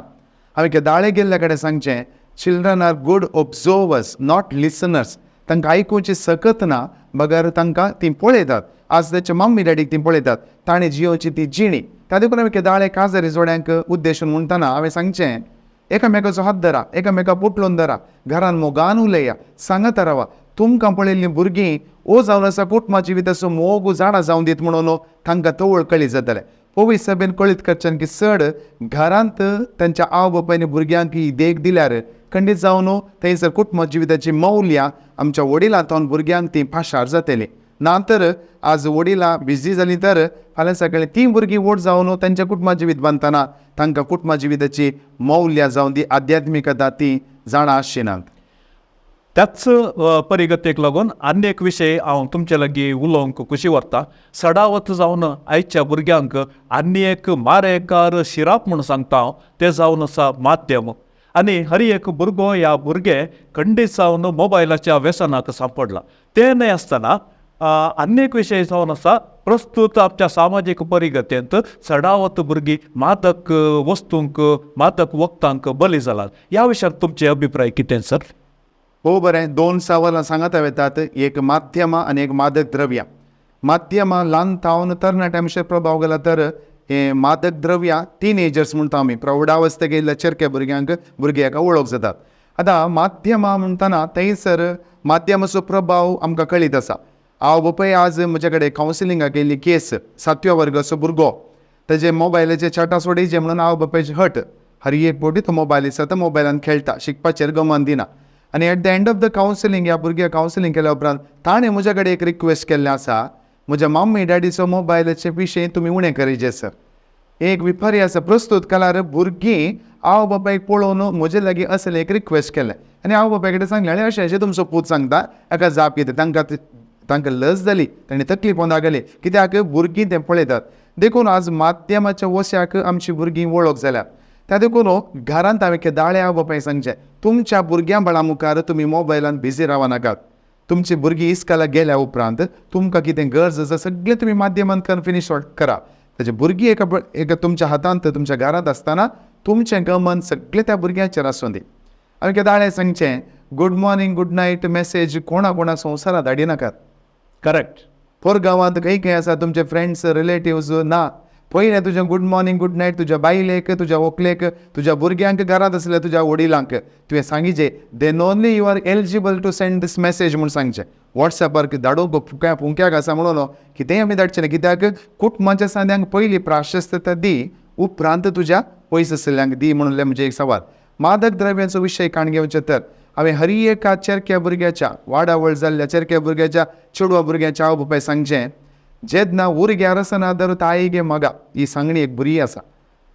हांवें केदाळे गेल्ल्या कडेन सांगचें, children are good observers not listeners. तांकां आयकुची सकत ना, बगर तांकां ती पळयतात. आज तेच्या मम्मी डॅडीक ती पळयतात, ताणें जियोची ती जिणी. त्या देखून हांवें केदाळे काजारी जोड्यांक उद्देशून म्हणटना हांवें सांगचें, एकामेकाचो हात धरा, एकामेका पुटलोवन धरा, घरान मोगान उलया, सांगत रावा. तुमकां पळयल्लीं भुरगीं ओ जावन आसा कुटुंबा जिविताचो मोग झाडां जावन दीत म्हणून तांकां तवळ कळीत जातलें. पवित्र सभेन कळीत करच्यान की चड घरांत तांच्या आवय बापायनी भुरग्यांक ही देख दिल्यार खंडीत जावन थंयसर कुटुंबा जिविताची मौल्यां आमच्या वडिलांतून भुरग्यांक ती पाशार जातली. ना तर आज वडिलां बिजी जालीं तर फाल्यां सकाळीं तीं भुरगीं व्हड जावन तांच्या कुटुंबा जिवीत बांदतना तांकां कुटुंबा जिविताची मौल्यां जावन दी आध्यात्मिकता ती जाणा आसची नात. त्याच परिगतेक लागून आनी एक विशय हांव तुमचे लागीं उलोवंक खुशी व्हरता. सडावत जावन आयच्या भुरग्यांक आनी एक मारेकार शिराप म्हूण सांगता हांव, तें जावन आसा माध्यम. आनी हर एक भुरगो या भुरगे खंडीत जावन मोबायलाच्या व्यसनाक सांपडला. तें न्हय आसतना आनी एक विशय जावन आसा, प्रस्तुत आमच्या सामाजीक परिगतेंत सडावत भुरगीं मादक वस्तूंक, मादक वखदांक बली जालात. ह्या विशयांत तुमचे अभिप्राय कितें सर? हो बरें, 2 सवालां सांगता येतात. एक माध्यमां आनी एक मादक द्रव्यां. माध्यमां ल्हान तावन तरणाट्यांचेर प्रभाव गेला तर हे मादक द्रव्यां टिनेजर्स म्हणटा आमी, प्रौढावस्थेक येयल्ल्या चरक्या भुरगे हाका वळख जातात. आतां माध्यमां म्हणटना थंयसर माध्यमाचो प्रभाव आमकां कळीत आसा. हांव बापाय आज म्हजे कडेन कावन्सिलिंगाक येयल्ली केस 7व्या वर्गाचो भुरगो, ताजे मोबायलाचे चाटा सोडीचे म्हणून हांव बापायची हट. हर एक फावटी तो मोबायल आसा तो मोबायलान खेळटा, शिकपाचेर गमन दिना. आनी at the end of the counselling ह्या भुरग्याक कावन्सिलिंग केल्या उपरांत ताणें म्हजे कडेन एक रिक्वेस्ट केल्लें आसा, म्हज्या मम्मी डॅडीचो मोबायलाचे विशय तुमी उणें करीचे सर. एक विपर्य आसा. प्रस्तुत काळार भुरगीं आवय बापायक पळोवन म्हजे लागीं असलें एक रिक्वेस्ट केलें आनी आवय बापाय कडेन सांगलें, अशें अशें तुमचो पूत सांगता, हाका जाप कितें. तांकां लज जाली, तांणी तकलीफ लागली, कित्याक भुरगीं तें पळयतात. देखून आज माध्यमाच्या वश्याक आमची भुरगीं वळख जाल्या. त्या देखून घरांत हांवें केदाळे आवय बापाय सांगचें, तुमच्या भुरग्यां बाळा मुखार तुमी मोबायलान बिजी रावा नाकात. तुमची भुरगीं इस्कॉलाक गेल्या उपरांत तुमकां कितें गरज आसा सगळें तुमी माध्यमांत फिनिश करा. ताचे भुरगीं एका तुमच्या हातांत तुमच्या घरांत आसतना तुमचें गमन सगळें त्या भुरग्यांचेर आसूं दी. हांवें केदाळे सांगचें, good morning good night message कोणा संवसारांत धाडी नाकात. करेक्ट. पोर गांवांत खंय आसा तुमचे फ्रेंड्स रिलेटिव्स ना, पयलें तुजें गूड मॉर्निंग गूड नायट तुज्या बायलेक तुज्या व्हंकलेक तुज्या भुरग्यांक घरांत आसल्या तुज्या वडिलांक तुवें सांगिचें then only you are eligible to send this message म्हूण सांगचें. वॉट्सॅपार धाडूंक पुंक्याक आसा म्हणून कितेंय आमी धाडचें ना, कित्याक कुटुंबाच्या सांद्यांक पयलीं प्राशस्त्यता दी, उपरांत तुज्या पयस आशिल्ल्यांक दी म्हणलें म्हणजे एक सवाल. मादक द्रव्यांचो विशय काण घेवचे तर हांवें हर एका चेरक्या भुरग्याच्या वाडावळ जाल्ल्या चेरक्या भुरग्याच्या चेडवा भुरग्याच्या आवय बापाय सांगचें जेन्ना उरग्यार आसना धर ताईगे मगा ही सांगणी एक बरी आसा.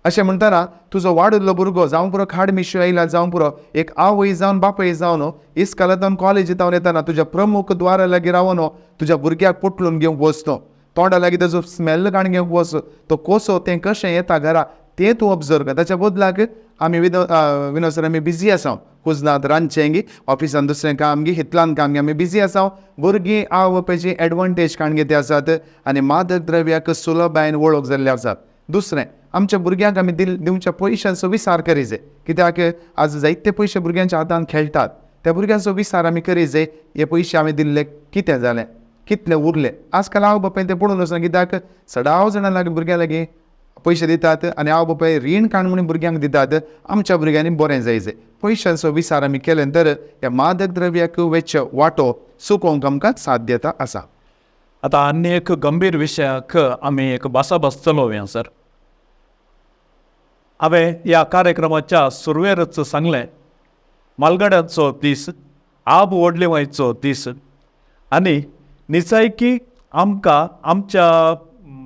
अशें म्हणटना तुजो वाडिल्लो भुरगो जावं पुरो खाड मिश्यो आयला जावं पुरो एक आवय जावन बापय जावन इस्कालांतल्यान कॉलेजींत येतना तुज्या प्रमुख द्वारा लागीं रावन तुज्या भुरग्याक पुटलून घेवंक वच, तोंडा लागीं ताजो स्मेल काण घेवंक वच, तो कोसो तें कशें येता घरा तें तूं ऑब्जर्व कर. ताच्या बदलाक आमी विनोद सर आमी बिजी आसा, कुजनात रांदचें गी ऑफिसान दुसरें काम गी हितलान काम गी आमी बिजी आसा. भुरगीं आवय बापायची एडवांटेज काण घेते आसात आनी मादक द्रव्याक सुलभायन वळख जाल्ले आसात. दुसरें आमच्या भुरग्यांक आमी दिवच्या पयशांचो विचार करीत जाय, कित्याक आज जायते पयशे भुरग्यांच्या हातान खेळटात. त्या भुरग्यांचो विचार आमी करीत जाय, हे पयशे आमी दिल्ले कितें जालें, कितले उरले. आजकाल आवय बापाय तें पळोवन वचना, कित्याक सडाव जाणां लागीं भुरग्यां लागीं पयशे दितात आनी आवय बापाय रीण काण म्हणून भुरग्यांक दितात. आमच्या भुरग्यांनी बरें जायचें. पयशांचो विचार आमी केले तर ह्या मादक द्रव्याक वेच्चो वांटो चुकोवंक आमकां साध्यता आसा. आता आनी एक गंभीर विशयाक आमी एक भासाभास चलोवया सर. हांवें ह्या कार्यक्रमाच्या सुरवेरच सांगलें मालगड्यांचो दीस, आब वडलिमायचो दीस आनी निचायकी आमकां आमच्या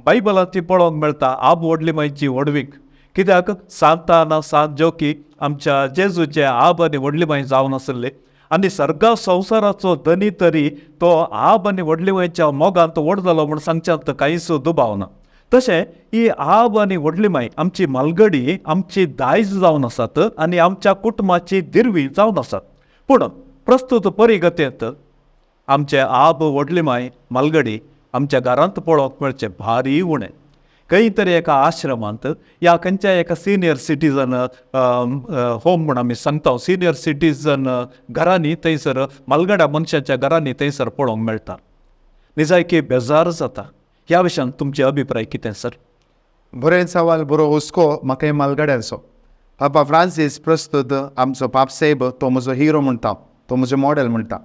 बायबलांत पळोवंक मेळटा आब व्हडलिमायची व्हडवीक, कित्याक सांतान सांत जोकी आमच्या जेजूचे आब आनी व्हडलिमाय जावन आसले आनी सर्गा संवसाराचो धनी तरी तो आब आनी व्हडलिमायच्या मोगांत व्हड जालो म्हूण सांगच्यांत कांयच दुबाव ना. तशें ही आब आनी व्हडलिमाय आमची मालगडी आमची दायज जावन आसात आनी आमच्या कुटुंबाची दिरवी जावन आसात. पूण प्रस्तुत परिगतेंत आमचे आब व्हडलिमाय मालगडी आमच्या घरांत पळोवंक मेळचें भारी उणें. खंय तरी एका आश्रमांत या खंयच्या एका सिनियर सिटीजन होम म्हूण आमी सांगता, सिनियर सिटीजन घरांनी थंयसर मालगड्या मनशाच्या घरांनी थंयसर पळोवंक मेळटा. निजायकी बेजार जाता. ह्या विशयान तुमचे अभिप्राय कितें सर? बरें सवाल, बरो हुस्को म्हाका हे मालगड्यांचो. पापा फ्रांसीस प्रस्तुत आमचो पापसाहेब तो म्हजो हिरो म्हणटा, तो म्हजो मॉडेल म्हणटा.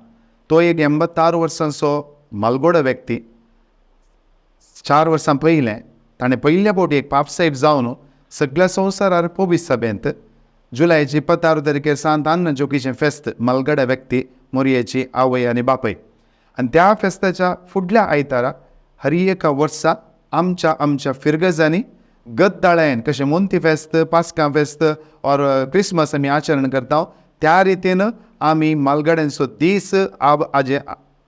तो एक 86 वर्सांचो मालगडो व्यक्ती. 4 वर्सां पयलें ताणें पयल्या फावटी एक पापसाहेब जावन सगळ्या संवसारार पोबीस सभेंत जुलयाची 26 तारखेर सांत आन्न जोकीचें फेस्त मालगड्या व्यक्ती मोरयेची आवय आनी बापय. आनी त्या फेस्ताच्या फुडल्या आयतारा हर एका वर्सा आमच्या फिरगजांनी गद्दाळ्यान कशें मोंती फेस्त, पास्कां फेस्त और क्रिसमस आमी आचरण करता, त्या रितीन आमी मालगड्यांचो दीस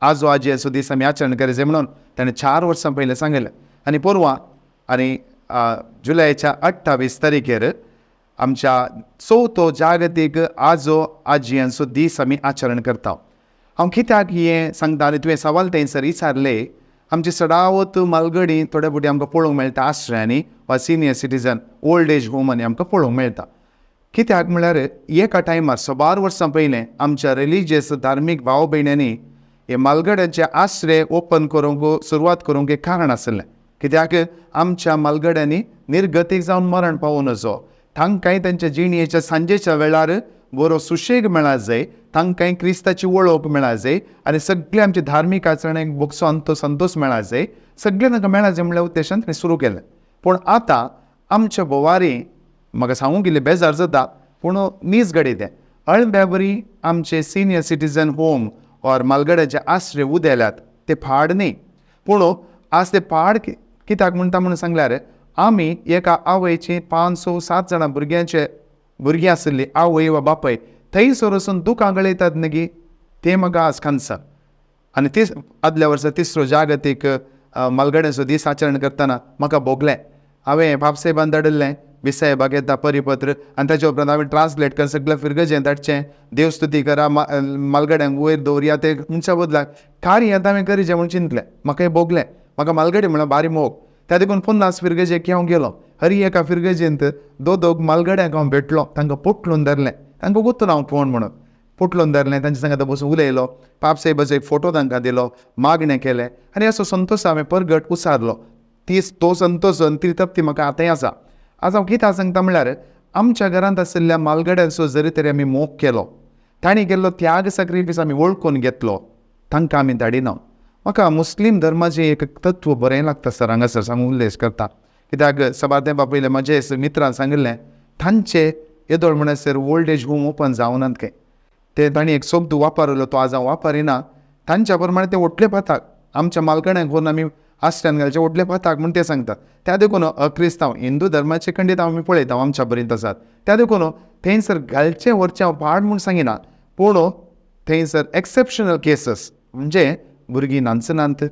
आजो आजयेचो दीस आमी आचरण करचें म्हणून ताणें 4 वर्सां पयलें सांगलें. आनी परवां आनी जुलयाच्या 28 तारखेर आमच्या 4थो जागतीक आजो आजयांचो दीस आमी आचरण करता. हांव कित्याक हें सांगता आनी तुवें सवाल थंयसर विचारले, आमची सडावत मालगडी थोड्या फावटी आमकां पळोवंक मेळटा आश्रयांनी वा सिनियर सिटीजन ओल्ड एज होमांनी आमकां पळोवंक मेळटा. कित्याक म्हळ्यार एका टायमार 12 वर्सां पयलें आमच्या रिलिजियस धार्मीक भाव भयण्यांनी हे मालगड्यांचे आश्रय ओपन करूंक सुरवात करूंक एक कारण आसलें. कित्याक आमच्या मालगड्यांनी निर्गतीक जावन मरण पावूं नजो, तांकांय तांच्या जिणयेच्या सांजेच्या वेळार बरो सुशेग मेळा जाय, तांकांय क्रिस्ताची वळख मेळा जाय आनी सगळे आमचे धार्मीक आचरणांक भोगसो संतोश मेळा जाय, सगळें तांकां मेळा जाय म्हणल्या उद्देशान ताणें सुरू केलें. पूण आतां आमच्या बोवारी म्हाका सांगूंक गेले बेजार जाता, पूण मीच घडये तें अळब्यावरी आमचे सिनियर सिटीजन होम और मालगड्याचे आश्रय उदेल्यात ते फाड न्ही. पूण आज ते फाड कित्याक म्हणटा म्हणून सांगल्यार आमी एका आवयची 5-7 जाणां भुरगीं आसली आवय वा बापय थंयसर वचून दुकां गळयतात न्ही, तें म्हाका आज खंत. आनी ती आदल्या वर्सा 3रो जागतीक मालगड्यांचो दीस आचरण करतना म्हाका भोगलें. हांवें बापसाहेबान धाडिल्लें बिसाहेबाक येता परिपत्र आनी ताचे उपरांत हांवें ट्रान्सलेट करून सगळें फिरगजें धाडचें, देवस्तुती करा, मालगड्यांक वयर दवरया, ते म्हणच्या बदलाक कार्य आतां हांवें करीचें म्हूण चिंतलें. म्हाका हें भोगलें. म्हाका मालगडी म्हळ्यार भारी मोग. त्या देखून पुन्नाच फिरगजेक हांव गेलो. हर एका फिरगजेंत दोग मालगड्यांक हांव भेटलो, तांकां पोटलून धरलें. तांकां गुत्तून हांव कोण म्हणून पोटलून धरलें, तांचे सांगात बसून उलयलो, पापसाहेबाचो एक फोटो तांकां दिलो, मागणें केलें आनी असो संतोश हांवें परगट उसारलो. तो सण ती तप्ती म्हाका आतांय आसा. आज हांव कितें सांगता म्हणल्यार आमच्या घरांत आशिल्ल्या मालगड्यांचो जरी तरी आमी मोग केलो, तांणी केल्लो त्याग सॅक्रिफायस आमी वळखून घेतलो, तांकां आमी धाडिना. म्हाका मुस्लीम धर्माचें एक तत्व बरें लागता सर, हांगासर सांगून उल्लेख करता. कित्याक सबार तेंपा पयलें म्हजे मित्रान सांगिल्लें तांचे येदोळ म्हणसर ओल्ड एज होम ओपन जावनात काय. ते तांणी एक शब्द वापरलो, तो आज हांव वापरिना. तांच्या प्रमाणे ते ओटले पाताक आमच्या मालगड्यांक व्हरून आमी आश्रयान घालचे ओटले पाताक म्हूण ते सांगतात. त्या देखून अक्रिस्तांव हिंदू धर्माचे खंडीत आमी पळयता आमच्या पर्यंत आसात, त्या देखून थंयसर घालचे व्हरचे हांव पाड म्हूण सांगिना. पूण थंयसर एक्सेप्शनल केसीस म्हणजे भुरगीं नाचनात,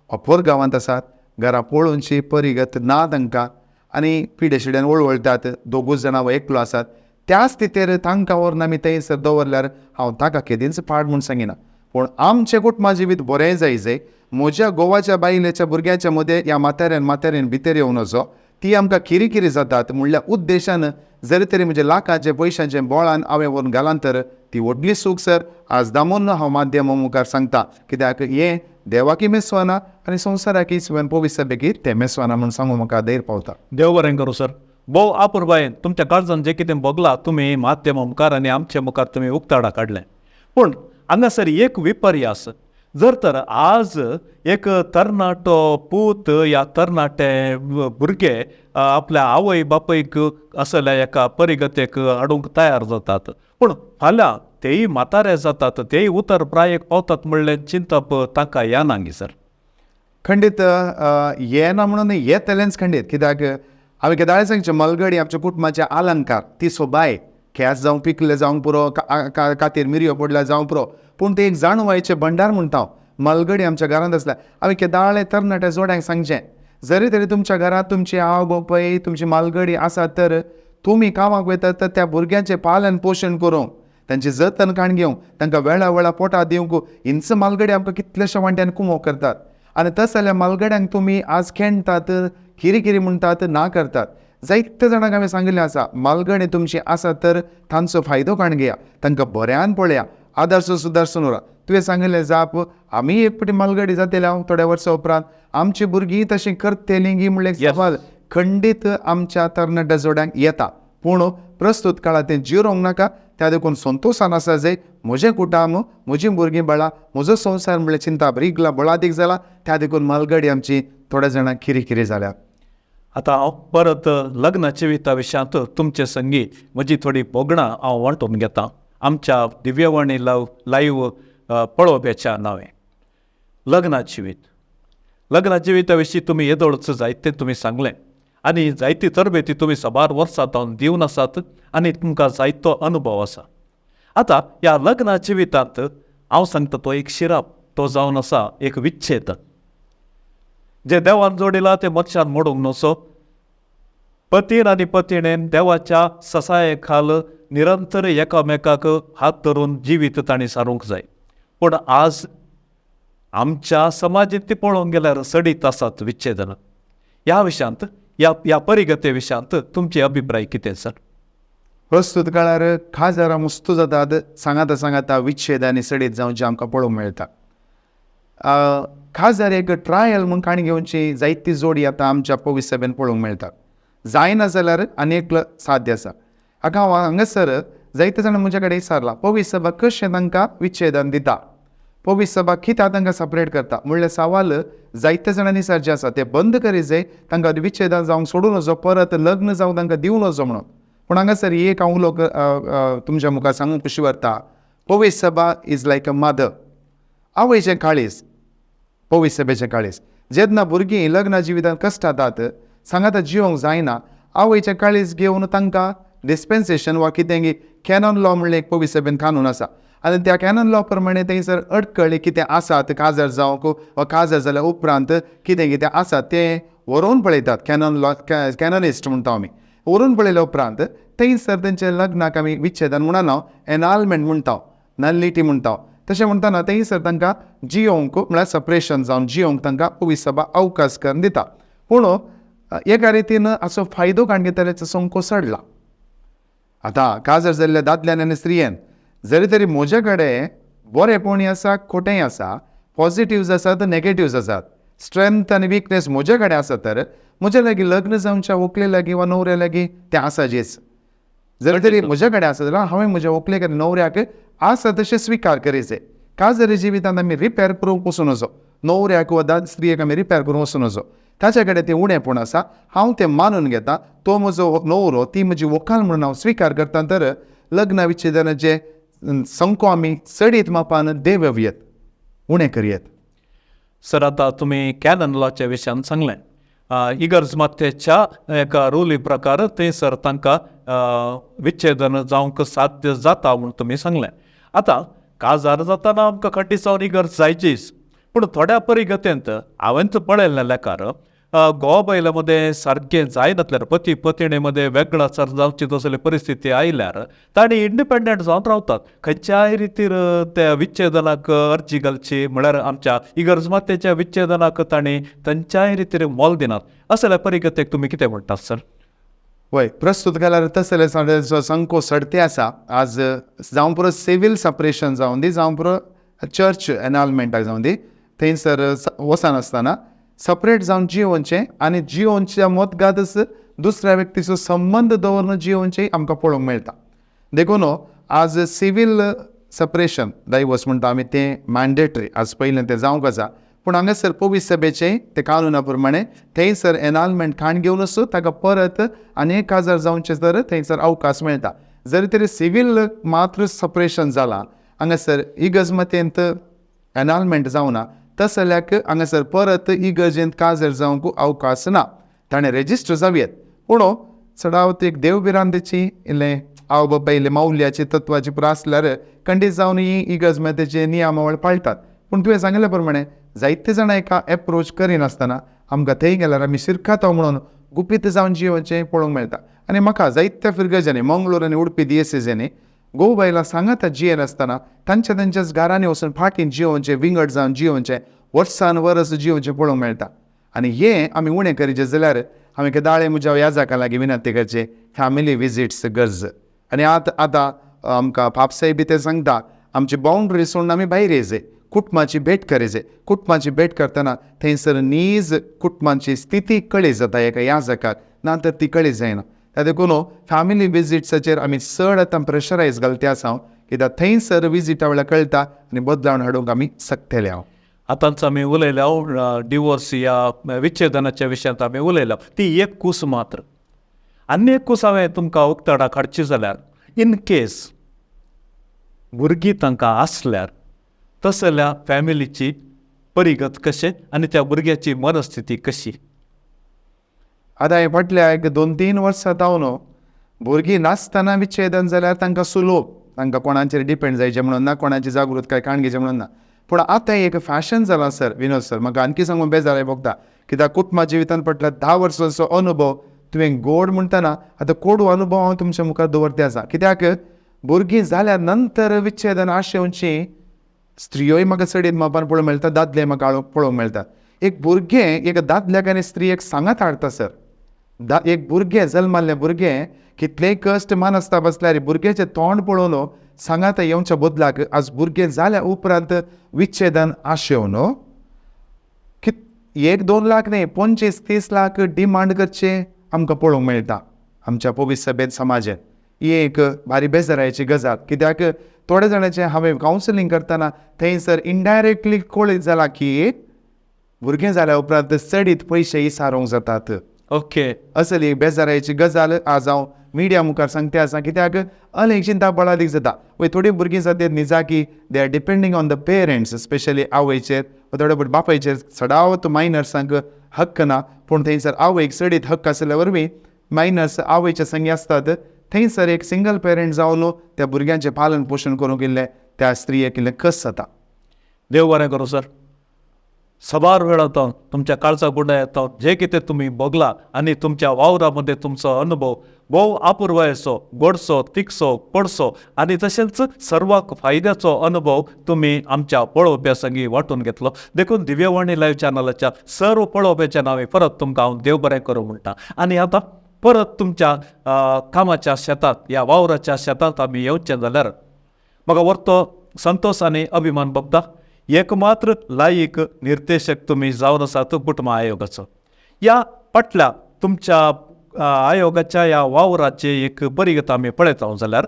अपोर गांवांत आसात, घरा पळोवनशी परिगत ना तांकां, आनी पिड्याशिड्यान वळवळटात, दोगूच जाणां वा एकलो आसात. त्या स्थितीर तांकां व्हरून आमी थंयसर दवरल्यार हांव ताका केदींच पाड म्हूण सांगिना. पूण आमचें कुटुंबा जिवीत बरें जायचें, म्हज्या गोवाच्या बायलेच्या भुरग्याच्या मदें ह्या माथ्यारेन भितर येवन वचो, ती आमकां किरी जातात म्हणल्या उद्देशान जरी तरी म्हणजे लाखाचे पयशांचें बोळान हांवें व्हरून घालां तर ती व्हडली सूख सर. आज दामोन हांव माध्यमा मुखार सांगता, कित्याक हें देवाकी मेसवाना आनी संवसाराकी पवित्र सभेकी तें मेसवाना म्हूण सांगून म्हाका धैर्य पावता. देव बरें करूं सर. भोव आपुरबायेन तुमच्या काळजान जें कितें भोगलां तुमी माध्यमा मुखार आनी आमच्या मुखार तुमी उक्ताडा काडलें. पूण हांगासर एक विपर्यास, जर तर आज एक तरणाटो पूत या तरणाटे भुरगे आपल्या आवय बापयक आसल्या एका परिगतेक हाडूंक तयार जातात, पूण फाल्यां तेय म्हातारे जातात, तेय उतर प्रायेक पावतात म्हणलें चिंतप तांकां येना सर. खंडीत येना म्हणून येतलेंच खंडीत. कित्याक हांवें केदाळे सांगचें, मलगडी आमच्या कुटुंबाचे आलंकार, ती सोबाय खेस जावं पिकले जावंक पुरो, कातीर मिरयो पडल्या जावं पुरो, पूण ते एक जाणवायचें भंडार म्हणटा हांव. मलगडी आमच्या घरांत आसल्या हांवें केदाळे तरणाट्या जोड्यांक सांगचें, जरी तरी तुमच्या घरांत तुमची आवय बापूय तुमची मालगडी आसा तर तुमी कामाक वयतात तर त्या भुरग्यांचें पालन पोशण करूंक, तांची जतनकाण घेवंक, तांकां वेळा पोटां दिवंक इंच मालगडी आमकां कितलेशे वांट्यान कुमो करतात. आनी तस जाल्यार मालगड्यांक तुमी आज खेणटात, किरी म्हणटात, ना करतात. जायते जाणांक हांवें सांगिल्लें आसा, मालगडी तुमची आसा तर तांचो फायदो काण घेया, तांकां बऱ्यान पळया, आदारसून सुदारसून उरा. तुवें सांगिल्लें जाप आमी एक फावटी मालगडी जातले हांव थोड्या वर्सां उपरांत, आमची भुरगीं तशीं करतलीं म्हणलें सवाल खंडीत आमच्या तरणाट्या जोड्यांक येता. पूण प्रस्तुत काळात तें जिरोंक नाका, त्या देखून संतोशान आसा जाय. म्हजें कुटुंब, म्हजीं भुरगीं बाळा, म्हजो संवसार म्हणल्यार चिंता बरीगला बळादीक जाला, त्या देखून मालगडी आमची थोड्या जाणांक किरी जाल्या. आतां हांव परत लग्न जिविता विशयांत तुमचे संगी म्हजी थोडी बोगणां हांव वांटून घेतां आमच्या दिव्यवाणी लाईव्ह पळोवप्याच्या नांवें. लग्ना जिविता विशीं तुमी येदोळच जायतें तुमी सांगलें आनी जायती तरबेती तुमी सबार वर्सां जावन दिवन आसात आनी तुमकां जायतो अनुभव आसा. आतां ह्या लग्ना जिवितांत हांव सांगता तो एक शिराप, तो जावन आसा एक विच्छेद. जे देवान जोडिला ते मनशान मोडूंक नसो. पतीन आनी पत्नीन देवाच्या ससाये खाल निरंतर एकामेकाक हात धरून जिवीत तांणी सारूंक जाय. पूण आज आमच्या समाजीत ती पळोवंक गेल्यार सडीत आसात विच्छेदन. ह्या विशयांत ह्या परिगते विशयांत तुमचे अभिप्राय कितें सर? प्रस्तुत काळार खाजारां मस्त जातात, सांगाता विच्छेद आनी सडीत जावचें आमकां पळोवंक मेळटा. खास एक ट्रायल म्हूण काणी घेवची जायती जोडी आतां आमच्या पवित्र सभेन पळोवंक मेळटा. जायना जाल्यार आनीक साध्य आसा. हांव हांगासर जायते जाणां म्हजे कडेन विचारला, पवित्र सभा कशें तांकां विच्छेदन दिता, पवित्र सभा कित्याक तांकां सपरेट करता म्हणल्यार सवाल जायते जाणांनी विचारचे आसा. ते बंद करीत जाय, तांकां विच्छेदन जावंक सोडून वचो, परत लग्न जावं तांकां दिवन वचो म्हणून. पूण हांगासर एक हांव लोक तुमच्या मुखार सांगूंक कशी व्हरता, पवित्र सभा इज लायक अ मदर, आवयचें काळीज, पवित्र सभेचें काळीज. जेन्ना भुरगीं लग्ना जिवितांत कश्ट जातात, सांगाता जिवंक जायना, आवयचें काळीज घेवन तांकां डिस्पेन्सेशन वा कितें कॅनन लॉ म्हणलें एक पवित्र सभेन कानून आसा. आनी त्या कॅनन लॉ प्रमाणे थंयसर अडकळी कितें आसात, काजार जावंक वा काजार जाल्या उपरांत कितें आसात तें व्हरून पळयतात. कॅनन लॉ कॅननिस्ट म्हणटा आमी. व्हरून पळयल्या उपरांत थंयसर तेंचें लग्नाक आमी विच्छेदन म्हणना, एनालमेंट म्हणटा, नलिटी म्हणटा. तशें म्हणटाना थंयसर तांकां जियोंक म्हळ्यार सपरेशन जावन जियोंक तांकां पवित्र सभा अवकाश करून दिता. पूण एका रितीन हाचो फायदो काण घेतल्याचो संकोच चडला. आतां काजार जाल्ल्या दादल्यान आनी स्त्रियेन जरी तरी म्हजे कडेन बरेपणी आसा, खोटेंय आसा, पॉजिटिव्ज आसात, नॅगेटिव्ज आसात. स्ट्रेंथ आनी विकनेस म्हजे कडेन आसा तर म्हजे लागीं लग्न जावच्या व्हंकले लागीं वा न्हवऱ्या लागीं तें आसाचेच. जर तरी म्हजे कडेन आसा जाल्यार हांवें म्हज्या व्हंकलेक आनी न्हवऱ्याक आसा तशें स्विकार करचें. का जरी जिवितांत आमी रिपेर करूंक वचून वचो, न्हवऱ्याक वा स्त्रियेक आमी रिपेर करूंक वचून वचो, ताचे कडेन तें उणेंपण आसा, हांव तें मानून घेता. तो म्हजो न्हवरो, ती म्हजी व्हंकल म्हणून हांव स्विकार करता. तर लग्न विच्छेदनाचे संको आमी चडीत मापान देंवयत, उणें करयत. सर आता तुम्ही कॅनन लॉच्या विशयान सांगलें. इगर्ज मातेच्या एका रुली प्रकार थंयसर तांकां विच्छेदन जावंक साध्य जाता म्हणून तुमी सांगलें. आतां काजार जाताना आमकां खंडी जावन इगर्ज जायचीच, पूण थोड्या परिगतेंत हांवें पळयल्ल्या लेखार घोवा बायलामध्ये सारकें जायनातल्यार पती पत्नीमध्ये वेगळाचार जावची तसली परिस्थिती आयल्यार तांणी इंडिपेंडंट जावन रावतात. खंयच्याय रितीर त्या विच्छेदनाक अर्जी घालची म्हळ्यार आमच्या इगर्ज मातेच्या विच्छेदनाक तांणी खंयच्याय रितीर मोल दिनात. असल्या परिगतेक तुमी कितें म्हणटात सर? वय प्रस्तुत केल्यार तसले जो संको सडते आसा आज जावं पुरो सिवील सपरेशन जावं दी, जावं पुरो चर्च एनॉल्मेंटाक जावं दी, थंयसर वचनासतना सपरेट जावन जियोवचें आनी जियोवच्या मोदगादच दुसऱ्या व्यक्तीचो संबंध दवरून जियोवचेंय आमकां पळोवंक मेळटा. देखून आज सिवील सपरेशन डायवोर्स म्हणटा आमी तें मॅन्डेटरी, आज पयलें तें जावंक आसा. पूण हांगासर पवीस सभेचें ते कानुना प्रमाणे थंयसर एनॉल्मेंट खाण घेवनूच ताका परत आनीक काजार जावचें तर थंयसर अवकाश मेळटा. जरी तरी सिवील मात्र सपरेशन जालां, हांगासर इगर्जमतेंत एनॉल्मेंट जावना, तस जाल्यार हांगासर परत इगर्जेंत काजार जावंक अवकाश ना. ताणें रेजिस्टर जावयेत. पूण चडावत एक देवबिरांदेची इल्लें आवय बापाय इल्लें मौल्याची तत्वाची पुरो आसल्यार खंडीत जावन ही इगर्जमतेचे नियमावळ पाळटात. पूण तुवें सांगिल्ले प्रमाणे जायते जाणां एका एप्रोच करिनासतना आमकां थंय गेल्यार आमी शिरकातो म्हणून गुपीत जावन जियोवचें पळोवंक मेळटा. आनी म्हाका जायत्या फिरगजांनी मंगळूर आनी उडपी दिएसीसांनी घोव बायलां सांगात जियेन आसतना तांच्याच घरांनी वचून फाटीं जियोवचें, विंगड जावन जियोवचें, वर्सान वर्स जियोवचें पळोवंक मेळटा. आनी हें आमी उणें करीचें जाल्यार हांवें केदाळे म्हज्या याजका लागीं विनंती करचें, फॅमिली विजीट्स गरज. आनी आतां आमकां पापसाय बी ते सांगता आमची बाउंड्री सोडून आमी भायर येयचे, कुटुंबाची भेट करेचे. कुटुंबाची भेट करतना थंयसर नीज कुटुंबाची स्थिती कळी जाता एका याजकाक, ना तर ती कळी जायना. त्या देखून फॅमिली विजीट्साचेर आमी चड आतां प्रेशरायज घालते आसा, कित्याक थंयसर विजीटा वेळार कळटा आनी बदलावण हाडूंक आमी सकतले. आतांच आमी उलयल्या डिवोर्स या विच्छेदनाच्या विशयांत आमी उलयल्या, ती एक कूस मात्र. आनी एक कूस हांवें तुमकां उक्ताडाक हाडची जाल्यार इन केस भुरगीं तांकां आसल्यार तस जाल्यार फॅमिलीची परिगत कशें आनी त्या भुरग्याची मनस्थिती कशी? आतां हे फाटल्या एक 2-3 वर्सां जावन भुरगीं नासतना विच्छेदन जाल्यार तांकां सुलोभ, तांकां कोणाचेर डिपेंड जायचें म्हणून ना, कोणाची जागृताय काण घेवचें म्हणून ना. पूण आतां एक फॅशन जाला सर विनोद सर, म्हाका आणकी सांगून बेजार भोगता. कित्याक कुटुंबा जिवितांत पडला 10 वर्सांचो अनुभव तुवें गोड म्हणटना आतां कोडू अनुभव हांव तुमच्या मुखार दवरते आसा. कित्याक भुरगीं जाल्या नंतर विच्छेदन आशेवची स्त्रियोय म्हाका चडीत मापान पळोवंक मेळटा, दादले म्हाका पळोवंक मेळटा. एक भुरगें एक दादल्याक आनी स्त्रियेक सांगात हाडटा सर. एक भुरगें जल्माल्लें भुरगें कितलेय कश्ट मानस्ताप आसल्यार भुरग्याचें तोंड पळोवन सांगात येवच्या बदलाक आज भुरगें जाल्या उपरांत विच्छेदन आशेवन 1-2 लाख न्ही 25-30 लाख डिमांड करचे आमकां पळोवंक मेळटा आमच्या पवित्र सभेत समाजांत. ही एक भारी बेजाराची गजाल. कित्याक थोड्या जाणांचें हांवें कावन्सिलींग करतना थंयसर इनडायरेक्टली कळीत जाला की भुरगें जाल्या उपरांत चडीत पयशे इसारूंक जातात. ओके, असली बेजाराची गजाल आज हांव मिडिया मुखार सांगते आसा. कित्याक अनेक चिंता बळादीक जाता. वय थोडीं भुरगीं जातात न्ही जा की they are depending on the parents, specially आवयचेर थोडे फावट बापायचेर सडावत मायनर्सांक हक्क ना. पूण थंयसर आवयक चडीत हक्क आसल्या वरवीं मायनर्स आवयच्या संगी आसतात. थंयसर एक सिंगल पेरंट जावन त्या भुरग्यांचें पालन पोशण करूंक इल्लें त्या स्त्रियेक इल्लें कस जाता. देव बरें करूं सर. सबार वेळ येतो, तुमच्या काळजा गुंडा येतो, जे कितें तुमी भोगला आनी तुमच्या वावरामध्ये तुमचो अनुभव भोव आपुरवायेचो, गोडसो, तिखसो, पडसो आनी तशेंच सर्वांक फायद्याचो अनुभव तुमी आमच्या पळोवप्या संगी वांटून घेतलो. देखून दिव्यवाणी लायव्ह चॅनलाच्या सर्व पळोवप्याच्या नांवे परत तुमकां हांव देव बरें करूं म्हणटा. आनी आतां परत तुमच्या कामाच्या शेतांत, ह्या वावराच्या शेतांत आमी येवचें जाल्यार म्हाका व्हरतो संतोश आनी अभिमान भोगता. एकमात्र लायक निर्देशक तुम्ही जावन आसात कुटुंब आयोगाचो. या फाटल्या तुमच्या आयोगाच्या ह्या वावराचे एक बरी गत आमी पळयता जाल्यार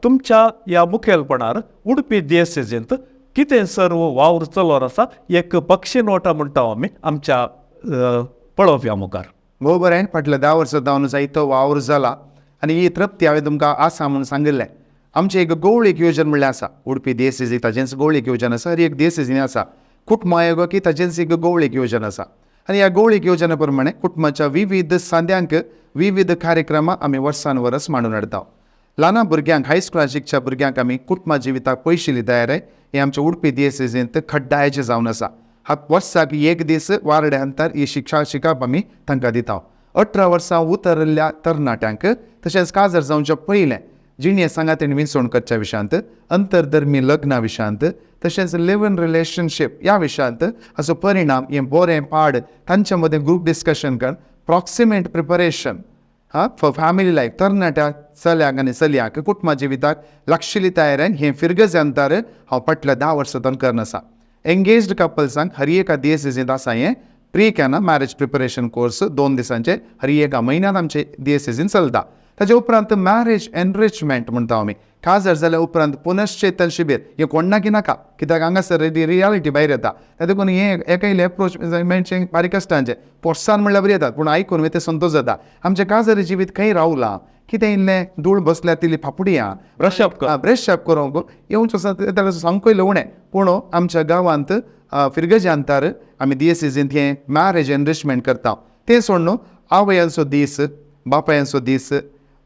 तुमच्या ह्या मुखेलपणान उडपी DSSेंत कितें सर्व वावर चलोन आसा एक पक्षी नोटा म्हणटा आमी आमच्या पळोवप्या मुखार. भोव बरें. फाटल्या 10 वर्सां जावन जायतो वावर जाला आनी ही तृप्ती हांवें तुमकां आसा म्हणून सांगिल्लें. आमचें एक गवळीक येवजण म्हणल्यार आसा. उडपी DSS ताजेंच गवळीक येवजण आसा. हर एक DSSनी आसा. कुटुंब आयोगाक ताजेंच एक गवळीक येवजण आसा. आनी ह्या गवळीक येवजणे प्रमाणे कुटुंबाच्या विविध सांद्यांक विविध कार्यक्रम आमी वर्सान वर्स मांडून हाडटा. ल्हान भुरग्यांक हायस्कुलांत शिकच्या भुरग्यांक आमी कुटुंबा जिविताक पयशिल्ली तयारी हें आमच्या उडपी DSSेंत खड्डायेचें जावन आसा. वर्साक एक दीस वारड्या अंतर ही शिक्षा शिकप आमी तांकां दिता. 18 वर्सां उतरल्ल्या तरणाट्यांक तशेंच काजर जावच्या पयलें जिणें सांगातेन विसवण करच्या विशयांत, अंतरधर्मी लग्ना विशयांत, तशेंच लिव इन रिलेशनशीप ह्या विशयांत हाचो परिणाम हें बरें पाड तांच्या मदें ग्रूप डिस्कशन कर proximate preparation for family life तरणाट्या चल्याक आनी चलयांक कुटुंबा जिविताक लागशिल्ली तयारेन हें फिरगज अंतर हांव फाटल्या 10 वर्सांतून करन आसा. एंगेज्ड कपल्सांक हर एका DSSेंत आसा हें प्री कॅना मॅरेज प्रिपरेशन कोर्स 2 दिसांचे हर एका म्हयन्यांत आमचे DSSेंत चलता. ताचे उपरांत मॅरेज एनरिचमेंट म्हणटा आमी. काजर जाल्या उपरांत पुनश्चेतन शिबीर हें कोणाकी नाका, कित्याक हांगासर रियालिटी भायर येता. देखून हें एकयलें एप्रोच मेळचें बारीक कश्टांचें पोरसान म्हणल्यार बरी येतात पूण आयकून ते संतोश जाता. आमचें काजर जिवीत खंय रावलां, कितें इल्लें धूळ बसल्या तिली फापुडया ब्रशअप करूंक येवचो आसा सांगूय उणें. पूण आमच्या गांवांत फिरगजे अंतर आमी DSSेंत हें मॅरेज एनरिचमेंट करता. तें सोडून आवयांचो दीस, बापायांचो दीस,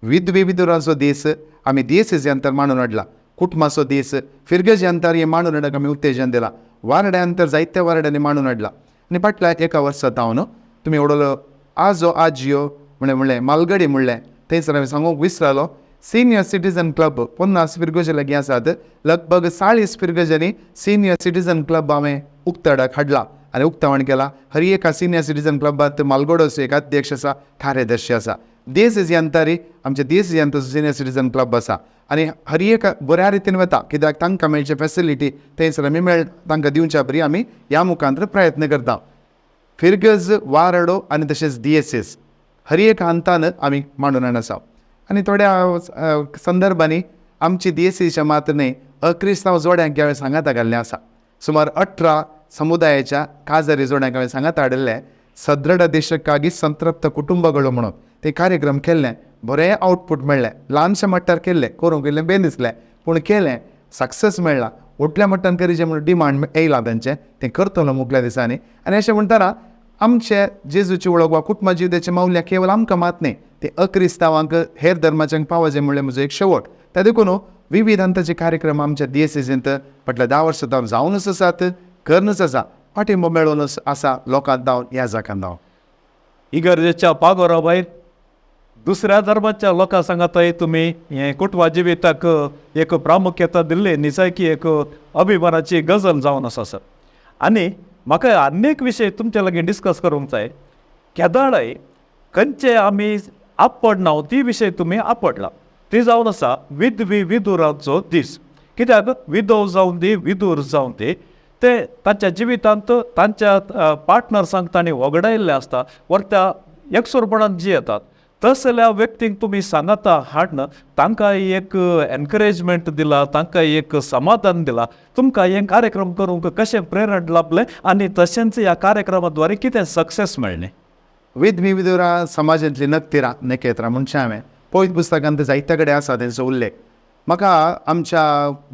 विधवे विधुरांचो दीस आमी DSS अंतर मांडून हाडला. कुटुंबाचो दीस, फिरगजे अंतर हें मांडून हाडूंक आमी उत्तेजन दिलां. वारड्या अंतर जायत्या वारड्यांनी मांडून हाडला. आनी फाटल्या 1 वर्सां जावन तुमी उडलो आजो आजियो म्हणलें मालगडी म्हणलें थंयसर हांवें सांगूंक विसरलो. सिनियर सिटीजन क्लब 50 फिरगजे लागीं आसात. लगभग 40 फिरगज्यांनी सिनियर सिटीजन क्लब हांवें उक्ताडाक हाडला आनी उक्तावण केलां. हर एका सिनियर सिटीजन क्लबांत मालगडोचो एक अध्यक्ष आसा, कार्यदर्शी आसा. DSS अंतरी आमचे DSS अंतर सिनियर सिटीजन क्लब आसा आनी हर एक बऱ्या रितीन वता, कित्याक तांकां मेळचे फॅसिलिटी थंयसर आमी तांकां दिवच्या बरी आमी ह्या मुखांतर प्रयत्न करता. फिरगज, वारडो आनी तशेंच DSS हर एक अंतान आमी मांडून हाड आसा. आनी थोड्या संदर्भांनी आमची DSSच्या मात न्ही अक्रिस्तांव जोड्यांक हांवें सांगात घाल्लें आसा. सुमार 18 समुदायाच्या काजरी जोड्यांक हांवें सांगात हाडलें. सदृढ देशक्कागी संतृप्त कुटुंबಗಳು म्हणून ते कार्यक्रम केल्ले. बरें आउटपूट मेळ्ळें. ल्हानशे मट्टार केल्लें, करूंक गेल्लें बेन दिसलें पूण केलें, सक्सेस मेळ्ळा. व्हडल्या मट्टान करीचें म्हणून डिमांड येयलां तांचें, तें करतलो मुखल्या दिसांनी. आनी अशें म्हणटाना आमचे जेजूची वळख वा कुटुंबा जिविताचें मौल्य केवळ आमकां मात न्ही, ते अक्रिस्तांवांक हेर धर्माच्यांक पावचें म्हणलें म्हजो एक शेवट. त्या देखून विविध अंताचे कार्यक्रम आमच्या DSSेंत फाटल्या 10 वर्सां जावनच आसात, करनच आसा. पाठिंबो मेळोनच आसा लोकांक जावन ह्या जागांत जावन. इगर्जेच्या पागोरा भायर दुसऱ्या धर्माच्या लोकां सांगातय तुमी हें कुटुंबा जिविताक एक प्रामुख्यता दिल्ली निसायकी एक अभिमानाची गजल जावन आसा सर. आनी म्हाका अनेक विशय तुमचे लागीं डिस्कस करूंक जाय. केदाळय खंयचे आमी आपडना ती विशय तुमी आपडला. ती जावन आसा विधवी विधुरांचो दीस. कित्याक विधव जावन दी विधूर जावन दी ते तांच्या जिवितांत तांच्या पार्टनर्सांक तांणी वगडायल्ले आसता वर त्या एकसुरपणान जियेतात. तसल्या व्यक्तींक तुमी सांगाता हाडन तांकां एक एनकरेजमेंट दिला, तांकां एक समाधान दिला. तुमकां हे कार्यक्रम करूंक कशें प्रेरण लाभलें आनी तशेंच ह्या कार्यक्रमा द्वारे कितें सक्सेस मेळ्ळें? विधवी विधुरा समाजांतली नक्तिरा नकेत्रां म्हणचें हांवें पळयत पुस्तकांत जायत्या कडेन आसा तेंचो उल्लेख. म्हाका आमच्या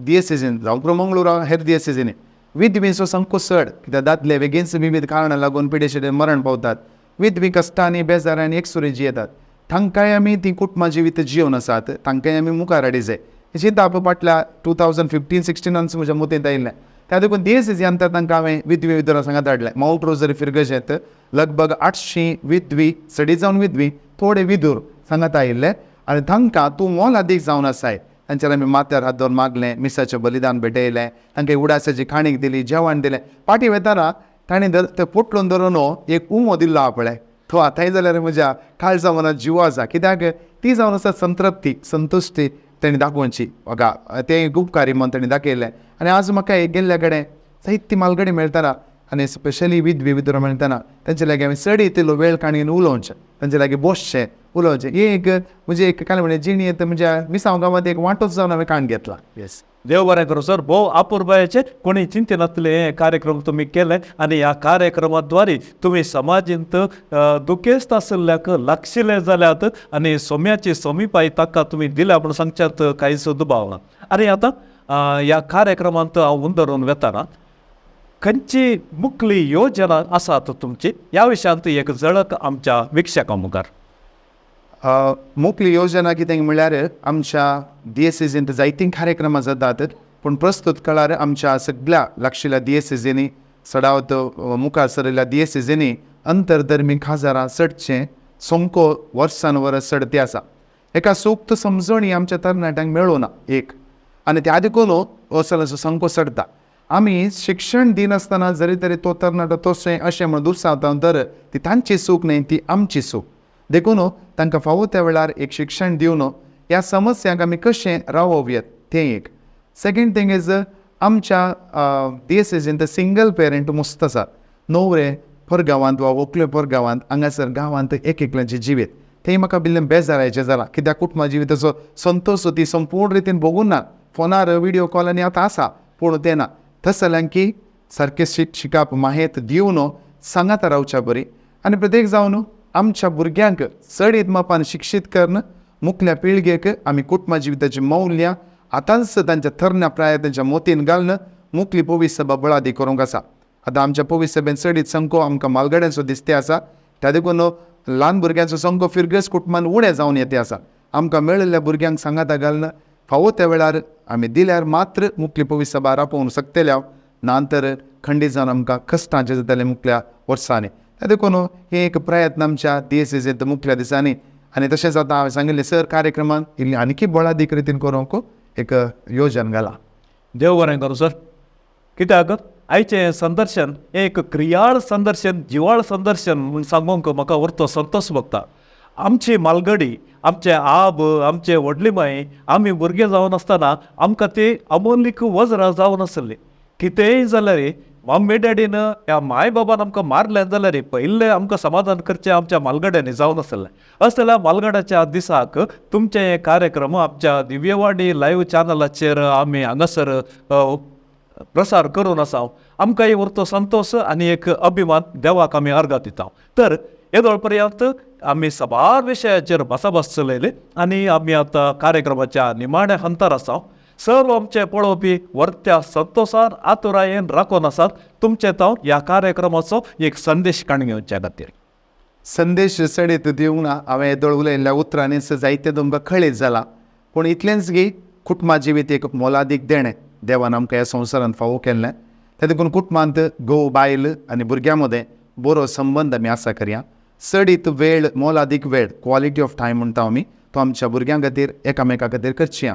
DSSेंत जावं प्रमंगळुरा हेर DSSेंनी विधवेचो संको चड, कित्याक दादले बेगीनच विविध कारणां लागून पिडेशिडेन मरण पावतात. विधवी कश्टांनी बेजारांनी एकसुरी जियेतात. तांकांय आमी ती कुटुंबा जिवीत जिवन आसात, तांकांय आमी मुखार हाडी जाय. चिंता आप फाटल्या 2015-16 म्हज्या मतींत आयिल्लें. त्या देखून DSS अंतर तांकां हांवें विधवी विधुरा सांगात हाडलें. माउंट रोजरी फिरगजेंत लगभग 800 विधवी, सडी जावन विधवी, थोडे विधूर सांगात आयिल्ले आनी तांकां तूं मोल अदीक जावन आसाय. तांचेर आमी माथ्यार हात दवरून मागलें, मिसाचें बलिदान भेटयलें, तांकां उडासाची खाणीक दिली, जेवण दिलें. पाटी वयताना ताणें ते पोटलून धरून एक उमो दिल्लो आहा पळय, तो आतांय जाल्यार म्हज्या काळजा मनात जिवो आसा. कित्याक ती जावन आसा संतृप्ती, संतुश्टी ताणें दाखोवची. म्हाका तें उपकारी मन ताणें दाखयलें. आनी आज म्हाका गेल्ल्या कडेन साहित्य मालगडी मेळटना आनी स्पेशली विधवा मेळटना तांचे लागीं आमी चड इतलो वेळ काणयेन उलोवचें, तांचे लागीं बसचें उलोवचें. ही एक म्हणजे एक काय म्हणजे जिणेंत म्हणजे मिसांव गांवांत एक वांटोच जावन हांवें काण घेतला. येस, देव बरें करूं सर. भोव अपुर्बायेचे कोणी चिंतेनातले हे कार्यक्रम तुम्ही केले आणि ह्या कार्यक्रमाद्वारे तुम्ही समाजींत दुखेस्त आशिल्ल्याक लागशिल्ले जाल्यात आणि सोम्याची सोमीपाई ताका तुम्ही दिल्या म्हणून सांगच्यात कांयच दुबाव ना. आणि आता ह्या कार्यक्रमांत हांव उंदरून वेताना खंयची मुखली योजना आसात तुमची ह्या विशयांत एक झळक आमच्या विक्षकां मुखार. मुखली योजना कितें म्हळ्यार आमच्या DSSेंत जायतीं कार्यक्रमां जातात, पूण प्रस्तुत काळार आमच्या सगळ्या लागशिल्ल्या DSSेंनी सडावत मुखार सरिल्ल्या DSSेंनी अंतरधर्मी काजारां चडचें सोमको वर्सान वर्स चडती आसा. एका सूक्त समजण ही आमच्या तरणाट्यांक मेळूं ना एक, आनी त्या देखून असो संको चडटा. आमी शिक्षण दिनासतना जरी तरी तो तरणाटो तशें अशें म्हणून दुरसांवता तर ती तांची चूक न्ही, ती आमची चूक. देखून तांकां फावो त्या वेळार एक शिक्षण दिवन ह्या समस्यांक आमी कशें रावोवं येत तें एक. सेकंड थींग इज आमच्या DSSेंत सिंगल पेरंट मस्त आसा. न्हवरे परगांवांत वा व्हंकले परगांवांत हांगासर गांवांत एक एकल्याचें जिवीत तें म्हाका बिल्लें बेजाराचें जालां. कित्याक कुटुंबा जिविताचो संतोश ती संपूर्ण रितीन बगून ना. फोनार व्हिडिओ कॉलांनी आतां आसा पूण तें ना. थंय जाल्यार की सारकें शिकप माहेत दिवन सांगात रावच्या बरी. आनी प्रत्येक जावन आमच्या भुरग्यांक चड मापान शिक्षीत करून मुखल्या पिळगेक आमी कुटुंबा जिविताची मौल्यां आतांच तांच्या तरण्या प्रायात तांच्या मोतीन घालून मुखली पवित्र सभा बळादी करूंक आसा. आतां आमच्या पवित्र सभेन चडीत संको आमकां मालगड्यांचो दिसते आसा. त्या देखून ल्हान भुरग्यांचो संको फिरगस कुटुंबान उणें जावन येते आसा. आमकां मेळिल्ल्या भुरग्यांक सांगाता घालून फावो त्या वेळार आमी दिल्यार मात्र मुखली पवित्र सभा रापोवंक शकतल्या. नांतर खंडीत जावन आमकां कश्टांचें जातलें मुखल्या वर्सांनी. त्या देखून हे एक प्रयत्न आमच्या DSSेंत मुखल्या दिसांनी. आनी तशेंच आतां हांवें सांगिल्लें सर कार्यक्रमांत इल्ली आनीकी बळादीक रितीन करूंक एक योजना घाला. देव बरें करूं सर. कित्याक आयचें संदर्शन एक क्रियाळ संदर्शन, जिवाळ संदर्शन म्हूण सांगूंक म्हाका व्हरतो संतोश भोगता. आमची मालगडी, आमचे आब, आमचे व्हडली माय, आमी भुरगे जावन आसतना आमकां ती अमोलीक वज्रां जावन आसली. कितेंय जाल्यार मम्मी डॅडीन ह्या माय बाबान आमकां मारलें जाल्यार पयलें आमकां समाधान करचें आमच्या मालगड्यांनी जावन आसलें. अशें जाल्यार मालगड्याच्या दिसाक तुमचे हे कार्यक्रम आमच्या दिव्यवाणी लायव्ह चॅनलाचेर आमी हांगासर प्रसार करून आसा. आमकां व्हरतो संतोश आनी एक अभिमान देवाक आमी अर्गां दिता. तर येदोळ पर्यंत आमी सबार विशयाचेर भासाभास चलयली आनी आमी आतां कार्यक्रमाच्या निमाण्या हंतार आसा. सर्व आमचे पळोवपी वर्त्या संतोशान आतुरायेन राखून आसात. तुमचे तांव ह्या कार्यक्रमाचो एक संदेश काणून घेवच्या खातीर. संदेश चडीत दिवंक ना. हांवें येदोळ उलयल्ल्या उतरांनी जायते तुमकां कळीत जाला. पूण इतलेंच की कुटुंबा जिवीत एक मोलादीक देणें देवान आमकां ह्या संवसारांत फावो केल्लें. त्या देखून कुटुंबांत घोव बायल आनी भुरग्यां मदें बरो संबंद आमी आसा करया. चडीत वेळ मोलादीक वेळ क्वॉलिटी ऑफ टायम म्हणटा आमी तो आमच्या भुरग्यां खातीर एकामेका खातीर करची.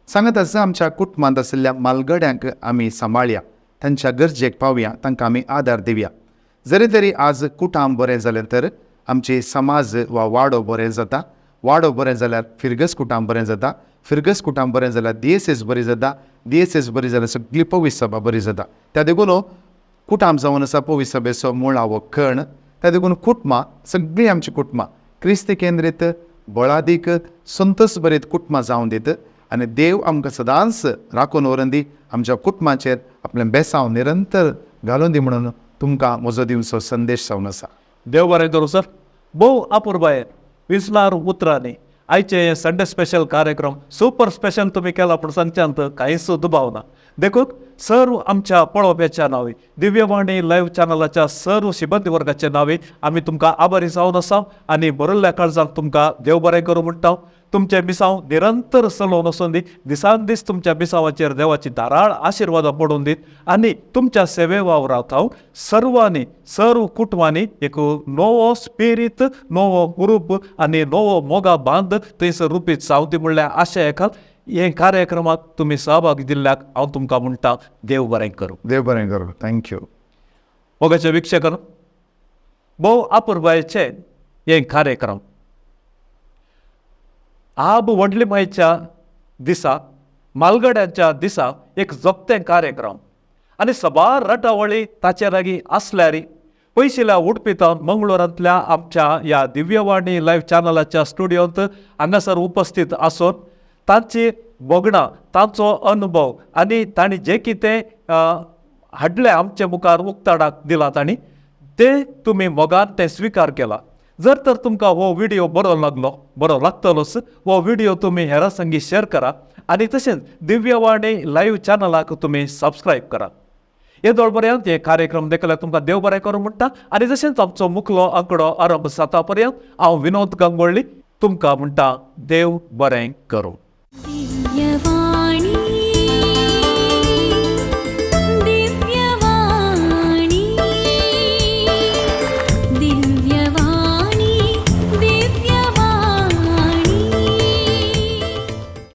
सांगत आसा आमच्या कुटुंबांत आशिल्ल्या मालगड्यांक आमी सांबाळया, तांच्या गरजेक पावया, तांकां आमी आदार दिवया. जरी तरी आज कुटुंब बरें जालें तर आमचे समाज वा वाडो बरें जाता. वाडो बरें जाल्यार फिरगस कुटुंब बरें जाता. फिरगस कुटुंब बरें जाल्यार DSS बरी जाता. DSS बरी जाल्यार सगळी पवित्र सभा बरी जाता. त्या देखून कुटुंब जावन आसा पवित्र सभेचो मुळावो कण. त्या देखून कुटुंबां सगळीं आमची कुटुंबां क्रिस्ती केंद्रीत बळादीक संतोश भरीत कुटुंबां जावन दीत. आनी देव आमकां सदांच राखून व्हरून दी. आमच्या कुटुंबाचेर आपलें बेसांव निरंतर घालून दी म्हणून तुमकां म्हजो दिवचो संदेश जावन आसा. देव बरें करूं सर. भोव अपुर्बायेन विसणार उतरांनी आयचे संडे स्पेशल कार्यक्रम सुपर स्पेशल तुम्ही केला पण सांगच्यांत कांयच दुबाव ना. देखून सर्व आमच्या पळोवप्याच्या नावे दिव्यवाणी लायव्ह चॅनलाच्या सर्व सिबंदी वर्गाच्या नावे आमी तुमकां आभारी जावन आसा आनी बरयल्ल्या काळजाक तुमकां देव बरें करूं म्हणटा. तुमचे मिसांव निरंतर चलोवन वचून दी. दिसान दीस तुमच्या मिसांवाचेर देवाची धाराळ आशिर्वादां पडून दीत आनी तुमच्या सेवे वावरांत हांव सर्वांनी सर्व कुटुंबांनी एक नवो स्पिरीट, नवो ग्रूप आनी नवो मोगा बांद थंयसर रुपीत सावती म्हणल्या आशा एकात हे कार्यक्रमाक तुम्ही सहभाग दिल्ल्याक हांव तुमकां म्हणटा देव बरें करूं. देव बरें करूं. थँक्यू. मोगाचे विक्षकन भोव अपुर्बायेचे हे कार्यक्रम आब व्हडली मायच्या दिसा मालगड्यांच्या दिसा एक जगतें कार्यक्रम आनी सबार रटावळी ताचे लागीं आसल्यार पयशिल्या उडपितावन मंगळुरांतल्या आमच्या ह्या दिव्यवाणी लायव्ह चॅनलाच्या स्टुडियोंत हांगासर उपस्थित आसून तांची बोगणां तांचो अनुभव आनी तांणी जें कितें हाडलें आमचे मुखार उक्ताडाक दिलां तांणी ते तुमी मोगान ते स्विकार केला. जर तर तुमकां हो व्हिडिओ बरो लागतलोच हो व्हिडिओ तुमी हेरां संगी शेअर करा आनी तशेंच दिव्यवाणी लायव्ह चॅनलाक तुमी सबस्क्रायब करा. हे दळपर्यंत हे कार्यक्रम देखल्यार तुमकां देव बरें करूं म्हणटा आनी तशेंच आमचो मुखलो आंकडो आरंभ जाता पर्यंत हांव विनोद गंगवळ्ळी तुमकां म्हणटा देव बरें करूं. दिव्यवाणी